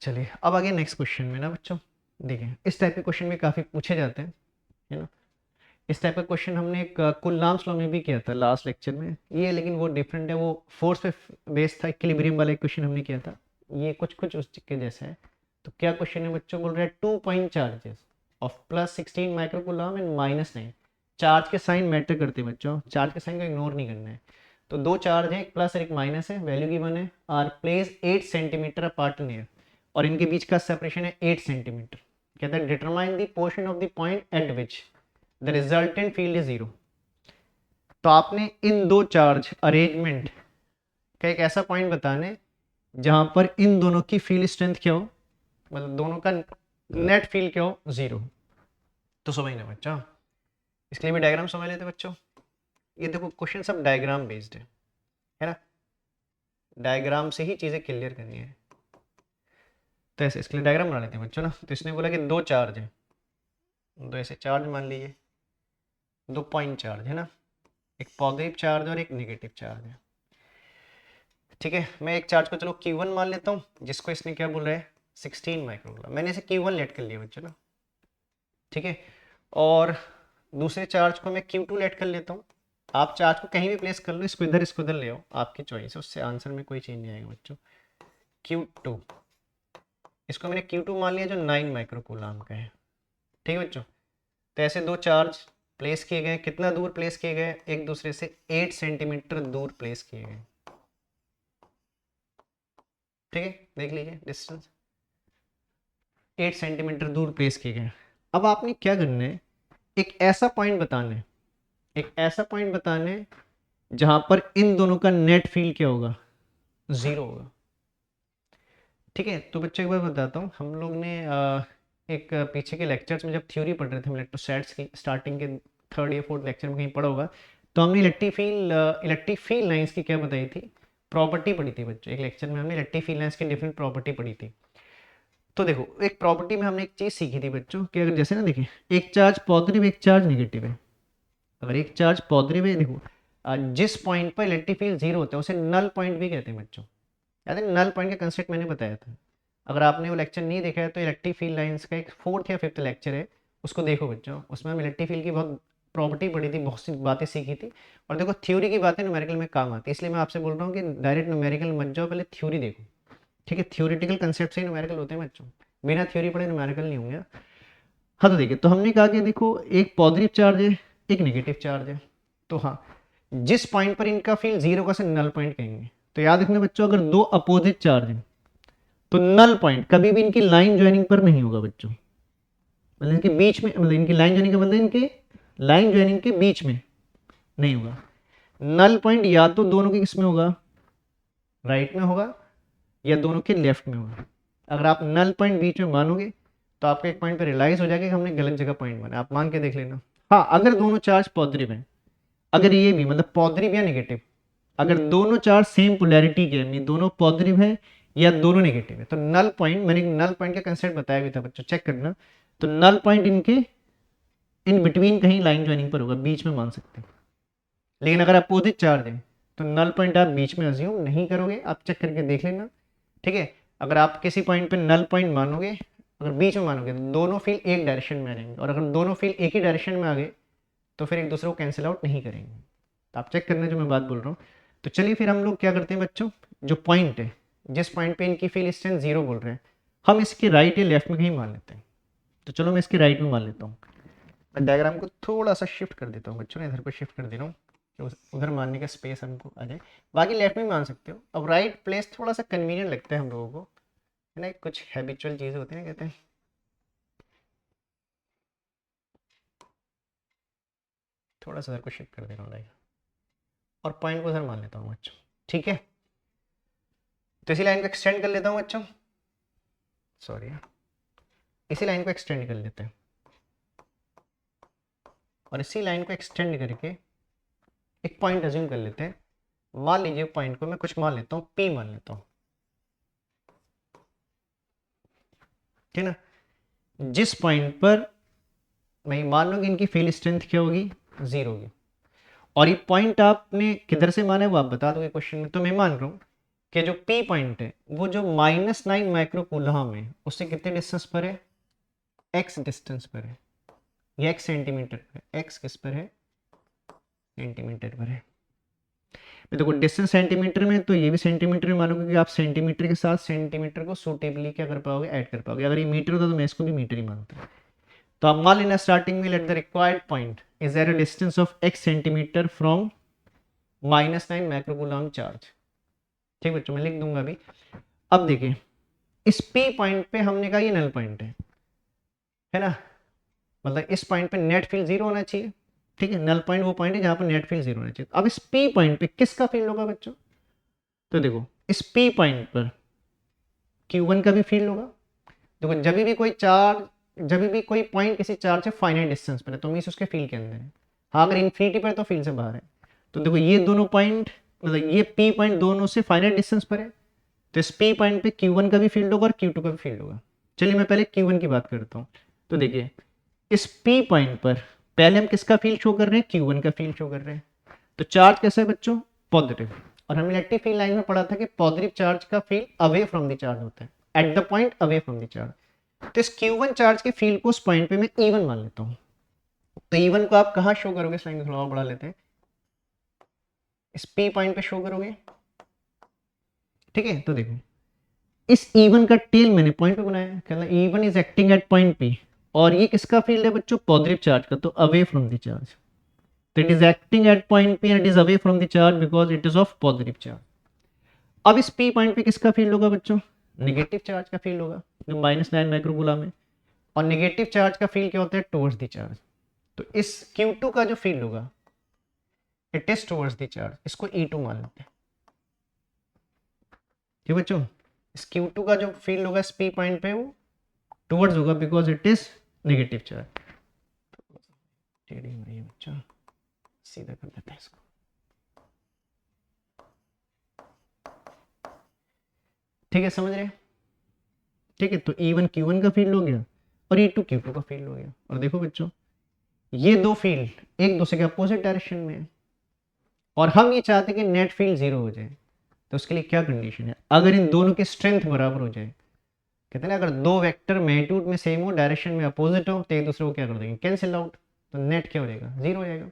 चलिए अब आगे नेक्स्ट क्वेश्चन में ना बच्चों, देखिए इस टाइप के क्वेश्चन भी काफ़ी पूछे जाते हैं, है ना। इस टाइप का क्वेश्चन हमने एक कुलम्ब्स लॉ में भी किया था लास्ट लेक्चर में, ये लेकिन वो डिफरेंट है, वो फोर्स पे बेस्ड था, इक्विलिब्रियम वाला एक क्वेश्चन हमने किया था, ये कुछ कुछ उस के जैसा है। तो क्या क्वेश्चन है बच्चों, बोल रहे हैं 2 point charges of +16 microcoulomb and -9, charge के साइन मैटर करते हैं बच्चों, चार्ज के साइन को इग्नोर नहीं करना है। तो दो चार्ज है, एक प्लस और एक माइनस है, वैल्यू गिवन है, are place 8 centimetre apart in air, और इनके बीच का सेपरेशन है 8 सेंटीमीटर। कहता है determine the portion of the point eight which the resultant field is 0। तो आपने इन दो चार्ज अरेंजमेंट का एक ऐसा पॉइंट बताना है जहां पर इन दोनों की फील्ड स्ट्रेंथ क्या हो, मतलब दोनों का नेट फील्ड क्या हो, 0। तो समझना बच्चा, इसके लिए भी डायग्राम समझ लेते बच्चों। ये देखो क्वेश्चन सब डायग्राम बेस्ड है ना, डायग्राम से ही चीजें क्लियर करनी है। तो ऐसे इसके लिए डायग्राम बना लेते हैं बच्चों ना। तो इसने बोला कि दो चार्ज है, दो ऐसे चार्ज मान लीजिए, 2 पॉइंट चार्ज है ना, एक पॉजिटिव चार्ज और एक नेगेटिव चार्ज है, ठीक है। मैं एक चार्ज को चलो Q1 मान लेता हूँ, जिसको इसने क्या बोल रहा है 16 माइक्रोकूलम, मैंने इसे Q1 लेट कर लिया बच्चों ना, ठीक है। और दूसरे चार्ज को मैं Q2 लेट कर लेता हूँ। आप चार्ज को कहीं भी प्लेस कर लो, इसको इधर ले आओ, आपकी चॉइस है, उससे आंसर में कोई चेंज नहीं आएगा बच्चों। Q2, इसको मैंने Q2 मान लिया जो 9 माइक्रोकूलम का है, ठीक है बच्चों। तो ऐसे दो चार्ज प्लेस किए गए, कितना दूर प्लेस किए गए, एक दूसरे से 8 सेंटीमीटर दूर प्लेस किए गए, ठीक है, देख लीजिए डिस्टेंस 8 सेंटीमीटर दूर प्लेस किए गए। अब आपने क्या करना है, एक ऐसा पॉइंट बताना है, एक ऐसा पॉइंट बताना है जहां पर इन दोनों का नेट फील्ड क्या होगा, 0 होगा, ठीक है। तो बच्चों एक बार बताता हूँ, हम लोग ने एक पीछे के लेक्चर्स में जब थ्योरी पढ़ रहे थे हम इलेक्ट्रोस्टैट्स की, स्टार्टिंग के 3rd या 4th लेक्चर में कहीं पढ़ा होगा, तो हमने इलेक्ट्रिक फील्ड लाइंस की क्या बताई थी, प्रॉपर्टी पढ़ी थी बच्चों। एक लेक्चर में हमने इलेक्ट्रिक फील्ड लाइंस की डिफरेंट प्रॉपर्टी पढ़ी थी। तो देखो एक प्रॉपर्टी में हमने एक चीज़ सीखी थी बच्चों कि अगर जैसे ना देखिए, एक चार्ज पॉजिटिव एक चार्ज नेगेटिव है, अगर एक चार्ज पॉजिटिव है, देखो जिस पॉइंट पर इलेक्ट्रिक फील्ड 0 होता है उसे नल पॉइंट भी कहते हैं बच्चों, याद है नल पॉइंट का कंसेप्ट मैंने बताया था। अगर आपने वो लेक्चर नहीं देखा है तो इलेक्ट्रिक फील्ड लाइंस का एक 4th या 5th लेक्चर है, उसको देखो बच्चों, उसमें हम इलेक्ट्रिक फील्ड की बहुत प्रॉपर्टी पढ़ी थी, बहुत सी बातें सीखी थी। और देखो थ्योरी की बातें न्यूमेरिकल में काम आती है, इसलिए मैं आपसे बोल रहा हूँ कि डायरेक्ट न्यूमेरिकल मत जाओ, पहले थ्योरी देखो, ठीक है। थ्योरेटिकल कंसेप्ट से ही न्यूमेरिकल होते हैं बच्चों, बिना थ्योरी पढ़े न्यूमेरिकल नहीं होंगे। हाँ तो देखिए, तो हमने कहा कि देखो एक पॉजिटिव चार्ज है एक नेगेटिव चार्ज है, तो हाँ जिस पॉइंट पर इनका फील्ड जीरो का से नल पॉइंट कहेंगे। तो याद रखना बच्चों, अगर दो अपोजिट चार्ज हैं तो नल पॉइंट कभी भी इनकी लाइन ज्वाइनिंग पर नहीं होगा बच्चों, मतलब इनके बीच में, मतलब इनकी लाइन ज्वाइनिंग का मतलब इनके लाइन ज्वाइनिंग के बीच में नहीं होगा। नल पॉइंट या तो दोनों के किसमें होगा, राइट में होगा, या दोनों के लेफ्ट में होगा। अगर आप नल पॉइंट बीच में मानोगे तो आपको एक पॉइंट पर रियलाइज हो जाएगा कि हमने गलत जगह पॉइंट माना, आप मान के देख लेना। हाँ, अगर दोनों चार्ज पॉजिटिव हैं, अगर ये भी मतलब पॉजिटिव या नेगेटिव, अगर दोनों चार्ज सेम पोलैरिटी के यानी दोनों पॉजिटिव है या दोनों नेगेटिव है, तो नल पॉइंट, मैंने नल पॉइंट का कंसेप्ट बताया भी था बच्चों, चेक करना। तो नल पॉइंट इनके इन बिटवीन कहीं लाइन ज्वाइनिंग पर होगा, बीच में मान सकते हैं। लेकिन अगर अपोजिट चार्ज है तो नल पॉइंट आप बीच में अज्यूम नहीं करोगे, आप चेक करके देख लेना, ठीक है। अगर आप किसी पॉइंट पे नल पॉइंट मानोगे, अगर बीच में मानोगे तो दोनों फील्ड एक डायरेक्शन में आ जाएंगे, और अगर दोनों फील्ड एक ही डायरेक्शन में आ गए तो फिर एक दूसरे को कैंसिल आउट नहीं करेंगे। तो आप चेक करना जो मैं बात बोल रहा हूँ। तो चलिए फिर हम लोग क्या करते हैं बच्चों, जो पॉइंट है जिस पॉइंट पे इनकी फील्ड स्ट्रेंथ जीरो बोल रहे हैं, हम इसके राइट या लेफ्ट में कहीं मान लेते हैं। तो चलो मैं इसके राइट में मान लेता हूँ। मैं डायग्राम को थोड़ा सा शिफ्ट कर देता हूँ बच्चों, इधर को शिफ्ट कर दे रहा हूँ कि उधर मानने का स्पेस हमको आ जाए। बाकी लेफ्ट में मान सकते हो। अब राइट प्लेस थोड़ा सा कन्वीनियंट लगता है हम लोगों को, है ना, कुछ हैबिचुअल चीज़ें होती हैं, कहते हैं। थोड़ा सा इधर को शिफ्ट कर दे रहा हूँ और पॉइंट को उधर मान लेता हूँ बच्चों, ठीक है। तो इसी लाइन को एक्सटेंड कर लेता हूँ बच्चों, सॉरी, इसी लाइन को एक्सटेंड कर लेते हैं, और इसी लाइन को एक्सटेंड करके एक पॉइंट अज्यूम कर लेते हैं। मान लीजिए पॉइंट को मैं कुछ मान लेता हूँ, P मान लेता हूँ, ठीक ना। जिस पॉइंट पर मैं मान लूँ कि इनकी फील्ड स्ट्रेंथ क्या होगी, जीरो होगी, और ये पॉइंट आपने किधर से माना है वो आप बता दोगे क्वेश्चन में। तो मैं मान रहा हूँ कि जो P पॉइंट है वो जो -9 माइक्रो कूलम है उससे कितने डिस्टेंस पर है, x डिस्टेंस पर है, या x सेंटीमीटर पर है। x किस पर है, सेंटीमीटर पर है। देखो डिस्टेंस सेंटीमीटर में, तो ये भी सेंटीमीटर में मानोगे कि आप सेंटीमीटर के साथ सेंटीमीटर को सूटेबली क्या कर पाओगे, ऐड कर पाओगे। अगर ये मीटर होता तो मैं इसको भी मीटर ही मानता। तो आप मान लेना स्टार्टिंग में, let the required point is at a distance of x centimetre from -9 microcoulomb charge. ठीक बच्चों, मैं लिख दूंगा अभी। अब देखिए इस P पॉइंट पे हमने कहा ये नल पॉइंट है ना, मतलब इस पॉइंट पे नेट फील्ड जीरो होना चाहिए, ठीक है। नल पॉइंट वो पॉइंट है जहां पर नेट फील्ड जीरो होना चाहिए। अब इस P पॉइंट पे किसका फील्ड होगा बच्चों, तो देखो इस P पॉइंट पर Q1 का भी फील्ड होगा। देखो जब भी कोई पॉइंट किसी चार्ज से फाइनाइट डिस्टेंस पर है तो मींस उसके फील्ड के अंदर है। हाँ, अगर इन्फिनिटी पर है तो फील्ड से बाहर है। तो देखो ये दोनों पॉइंट, मतलब ये P पॉइंट दोनों से फाइनाइट डिस्टेंस पर है, तो इस P पॉइंट पे Q1 का भी फील्ड होगा और Q2 का भी फील्ड होगा। चलिए मैं पहले Q1 की बात करता हूँ। तो देखिए इस P पॉइंट पर पहले हम किसका फील्ड शो कर रहे हैं, Q1 का फील्ड शो कर रहे हैं। तो चार्ज कैसा है बच्चों, पॉजिटिव। और हमने इलेक्ट्रिक फील्ड लाइन में पढ़ा था कि पॉजिटिव चार्ज का field away from the charge होता है, at the point away from the charge. तो इस Q1 चार्ज के फील्ड को उस पॉइंट पे मैं E1 मान लेता हूँ। तो E1 को आप कहाँ शो करोगे, इस लाइन को थोड़ा और बढ़ा लेते हैं, इस P पॉइंट पे शो करोगे, ठीक है। तो देखो इस E1 का टेल मैंने पॉइंट पे बनाया, कहना E1 is acting at point P, और ये किसका फील्ड है बच्चों, पॉजिटिव चार्ज का, तो अवे फ्रॉम द चार्ज। तो it is acting at point P and it is away from the charge because it is of positive charge. अब इस P पॉइंट पे किसका फील्ड होगा बच्चों, नेगेटिव चार्ज का फील्ड होगा, जो -9 माइक्रोकूलम है। और नेगेटिव चार्ज का फील्ड क्या होता है, टुवर्ड्स द चार्ज। तो इस Q2 का जो फील्ड होगा it is towards the charge, इसको E2 मान लेते हैं, ठीक बच्चों। इस Q2 का जो फील्ड होगा इस P पॉइंट पे वो टुवर्ड्स होगा because it is negative charge. टेढ़ी हो रही है बच्चा, सीधा कर देते हैं इसको। ठीक है, समझ रहे हैं, ठीक है। तो E1 Q1 का फील्ड हो गया और E2 Q2 का फील्ड हो गया। और देखो बच्चों ये दो फील्ड एक दूसरे के अपोजिट डायरेक्शन में है, और हम ये चाहते हैं कि नेट फील्ड जीरो हो जाए। तो उसके लिए क्या कंडीशन है, अगर इन दोनों की स्ट्रेंथ बराबर हो जाए, कहते हैं ना अगर दो वेक्टर मैग्नीट्यूड में सेम हो, डायरेक्शन में अपोजिट हो, तो एक दूसरे को क्या कर देंगे, कैंसिल आउट, तो नेट क्या हो जाएगा, जीरो हो जाएगा।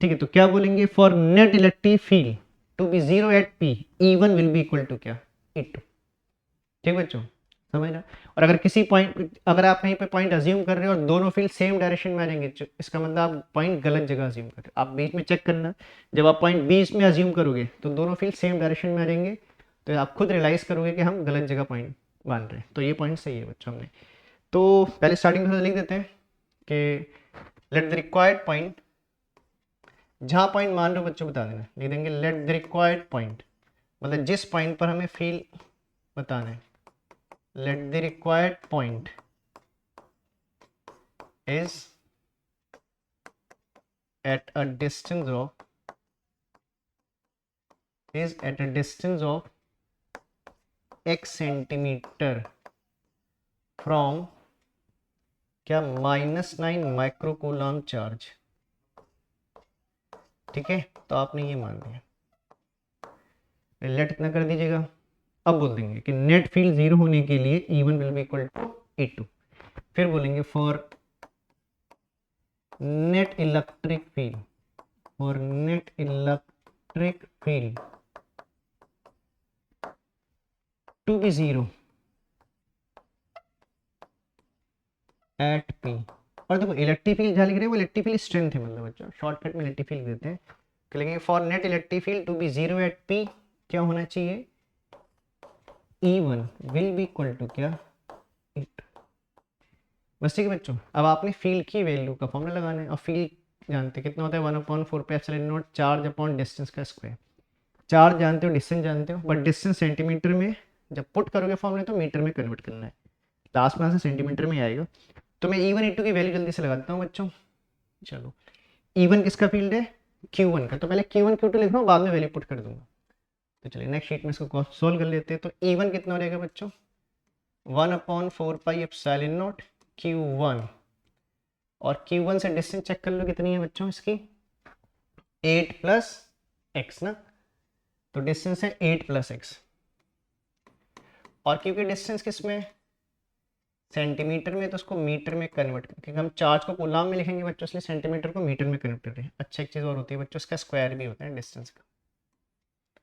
ठीक है, तो क्या बोलेंगे, for net electric field to be zero at P E1 will be equal to क्या, E2। ठीक बच्चों, समझ रहा। और अगर किसी पॉइंट, अगर आप कहीं पे पॉइंट अज्यूम कर रहे हो और दोनों फील्ड सेम डायरेक्शन में आ जाएंगे, इसका मतलब आप पॉइंट गलत जगह अज्यूम कर रहे हो। आप बीच में चेक करना, जब आप पॉइंट बीच में अज्यूम करोगे तो दोनों फील्ड सेम डायरेक्शन में आ जाएंगे, तो आप खुद रियलाइज करोगे कि हम गलत जगह पॉइंट मान रहे हैं। तो ये पॉइंट सही है बच्चों हमने। तो पहले स्टार्टिंग में लिख देते हैं कि लेट द रिक्वायर्ड पॉइंट, जहाँ पॉइंट मान रहे हो बच्चों बता देना, लिख देंगे लेट द रिक्वायर्ड पॉइंट, मतलब जिस पॉइंट पर हमें फील्ड बताना है, let the required point is at a distance of x centimetre from क्या -9 माइक्रोकूलम चार्ज। ठीक है, तो आपने ये मान लिया, लेट इतना कर दीजिएगा। अब बोल देंगे कि नेट फील्ड 0 होने के लिए E1 will be equal to E2। फिर बोलेंगे for net electric field to be 0 at P. और देखो इलेक्ट्रिक फील्ड जहाँ लिख रहे हैं वो इलेक्ट्रिक फील्ड स्ट्रेंथ है, मतलब बच्चों शॉर्टकट में इलेक्ट्रिक फील्ड देते हैं। तो लिखेंगे for net electric field to be 0 at P क्या होना चाहिए, E1 will be equal to क्या, E2। बस ठीक है बच्चों, अब आपने फील्ड की वैल्यू का फॉर्मूला लगाना है, और फील्ड जानते कितना होता है 1/4 pi epsilon not charge upon distance का स्क्वायर। चार्ज जानते हो, डिस्टेंस जानते हो, बट डिस्टेंस सेंटीमीटर में जब पुट करोगे फॉर्मूले तो मीटर में कन्वर्ट करना है, लास्ट में से सेंटीमीटर में आएगा। तो मैं E1 E2 की वैल्यू जल्दी से लगाता हूँ बच्चों। चलो E1 किसका फील्ड है, Q1 का, तो पहले Q1 Q2 लिख रहा हूँ, बाद में वैल्यू पुट कर दूंगा। तो चलिए नेक्स्ट शीट में इसको सॉल्व कर लेते हैं। तो E1 कितना हो जाएगा बच्चों, 1/4 पाई एप्सिलॉन नॉट Q1, और Q1 से डिस्टेंस चेक कर लो कितनी है बच्चों इसकी, 8 प्लस एक्स ना, तो डिस्टेंस है 8 प्लस एक्स। और क्योंकि डिस्टेंस किस में, सेंटीमीटर में, तो उसको मीटर में कन्वर्ट कर, क्योंकि हम चार्ज को कूलम में लिखेंगे बच्चों, इसलिए सेंटीमीटर को मीटर में कन्वर्ट कर रहे हैं। अच्छा एक चीज़ और होती है बच्चों, इसका स्क्वायर भी होता है डिस्टेंस का,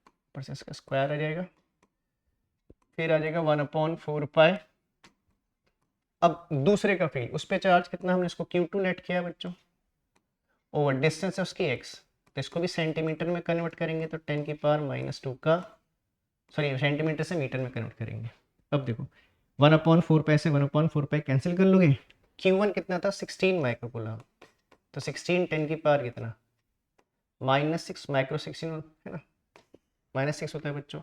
ऊपर से इसका स्क्वायर आ जाएगा, फिर आ जाएगा 1/4 पाई। अब दूसरे का फील्ड, उस पर चार्ज कितना, हमने इसको Q2 लेट किया बच्चों, ओवर डिस्टेंस है उसकी x, तो इसको भी सेंटीमीटर में कन्वर्ट करेंगे, तो 10⁻² का, सॉरी सेंटीमीटर से मीटर में कन्वर्ट करेंगे। अब देखो 1/4 पाई से 1/4 पाई कैंसिल कर लोगे, Q1 कितना था 16 माइक्रोकूलम, तो 16 10 की पावर कितना, -6 माइक्रो 16 है ना, -6 होता है बच्चों।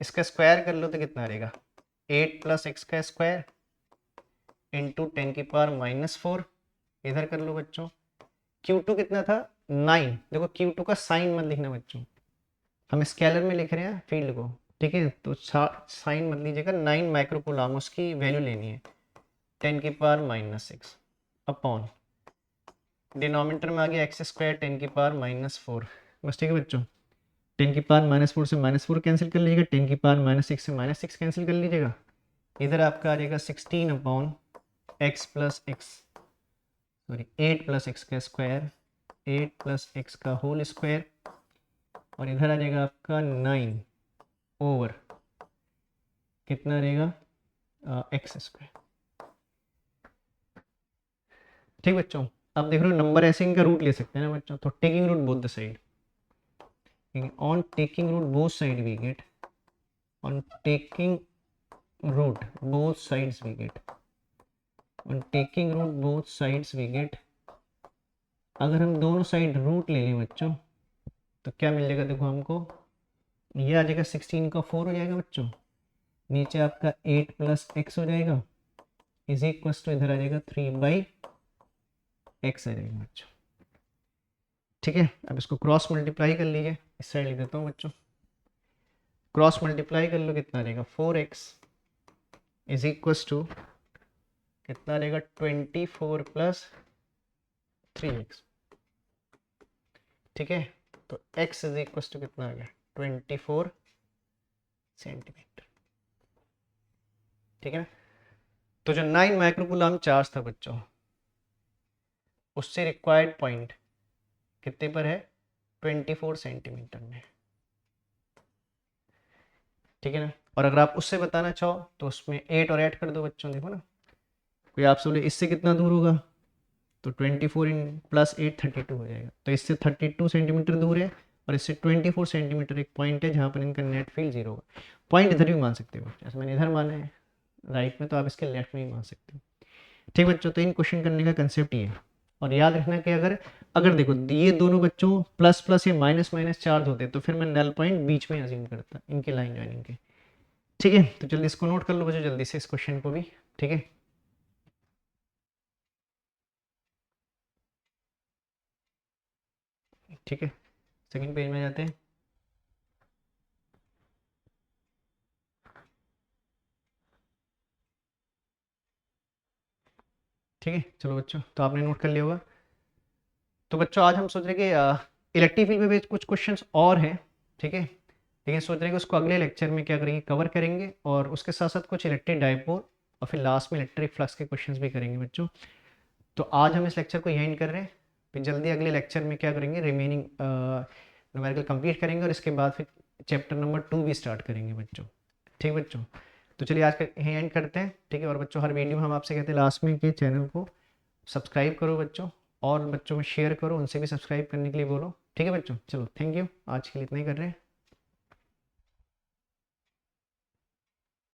इसका स्क्वायर कर लो तो कितना रहेगा, 8 प्लस एक्स का स्क्वायर इंटू 10 की पावर -4, इधर कर लो बच्चों। Q2 कितना था 9, देखो Q2 का साइन मत लिखना बच्चों, हम स्केलर में लिख रहे हैं फील्ड को, ठीक है, तो साइन मत लीजिएगा, 9 माइक्रोकूलम उसकी वैल्यू लेनी है, 10 की पावर -6 अपॉन डिनोमिनेटर में आ गया x² 10 की पावर -4। बस ठीक है बच्चों, 10 की पावर -4 से -4 कैंसिल कर लीजिएगा, 10 की पावर -6 से -6 कैंसिल कर लीजिएगा, इधर आपका आ जाएगा 16 upon x plus x, sorry 8 plus x का स्क्वायर, 8 प्लस एक्स का होल स्क्वायर, और इधर आ जाएगा आपका 9 ओवर कितना रहेगा एक्स स्क्वायर। ठीक बच्चों, अब देख रहे हो नंबर ऐसे इनका रूट ले सकते हैं ना बच्चों, तो taking root both the side, on taking root both side we get, on taking root both sides we get, on taking root both sides we get, अगर हम दोनों साइड रूट ले लें बच्चों तो क्या मिल जाएगा, देखो हमको ये आ जाएगा 16 का 4 हो जाएगा बच्चों, नीचे आपका 8 प्लस एक्स हो जाएगा, इज इक्वल्स टू इधर आ जाएगा 3/x आ जाएगा बच्चों। ठीक है, अब इसको क्रॉस मल्टीप्लाई कर लीजिए, इस साइड लिख देता हूँ बच्चों, क्रॉस मल्टीप्लाई कर लो कितना रहेगा 4x इज इक्वल्स टू कितना रहेगा 24 प्लस 3x। ठीक है, तो x इज इक्वल टू कितना आ गया 24 सेंटीमीटर। ठीक है ना, तो जो 9 माइक्रोकूलम चार्ज था बच्चों, उससे रिक्वायर्ड पॉइंट कितने पर है 24 सेंटीमीटर में। ठीक है ना, और अगर आप उससे बताना चाहो तो उसमें 8 और ऐड कर दो बच्चों, देखो ना, कोई आपसे बोले इससे कितना दूर होगा, तो 24 इन प्लस 8 32 हो जाएगा। तो इससे 32 सेंटीमीटर दूर है और इससे 24 सेंटीमीटर एक पॉइंट है जहाँ पर इनका नेट फील्ड जीरो होगा। पॉइंट इधर भी मान सकते हो, जैसे मैंने इधर माना है राइट में, तो आप इसके लेफ्ट में भी मान सकते हो। ठीक बच्चों, तो इन क्वेश्चन करने का कंसेप्ट ये है। और याद रखना कि अगर अगर देखो ये दोनों बच्चों प्लस प्लस या माइनस माइनस चार्ज होते तो फिर मैं नल पॉइंट बीच में अज्यूम करता इनके लाइन ज्वाइनिंग के। ठीक है, तो जल्दी इसको नोट कर लो बच्चों, जल्दी से इस क्वेश्चन को भी। ठीक है, ठीक है, सेकंड पेज में जाते हैं। ठीक है, चलो बच्चों, तो आपने नोट कर लिया होगा। तो बच्चों आज हम सोच रहे कि इलेक्ट्रिक फील्ड पे कुछ क्वेश्चंस और हैं। ठीक है, लेकिन सोच रहे हैं कि उसको अगले लेक्चर में क्या करेंगे, कवर करेंगे, और उसके साथ साथ कुछ इलेक्ट्रिक डाइपोल और फिर लास्ट में इलेक्ट्रिक फ्लक्स के क्वेश्चंस भी करेंगे बच्चों। तो आज हम इस लेक्चर को यहीं एंड कर रहे हैं, फिर जल्दी अगले लेक्चर में क्या करेंगे, रिमेनिंग न्यूमेरिकल कंप्लीट करेंगे और इसके बाद फिर चैप्टर नंबर 2 भी स्टार्ट करेंगे बच्चों। ठीक है बच्चों, तो चलिए आज का यहीं एंड करते हैं। ठीक है, और बच्चों हर वीडियो में हम आपसे कहते हैं लास्ट में कि चैनल को सब्सक्राइब करो बच्चों, और बच्चों में शेयर करो, उनसे भी सब्सक्राइब करने के लिए बोलो। ठीक है बच्चों, चलो थैंक यू, आज के लिए इतना ही कर रहे हैं।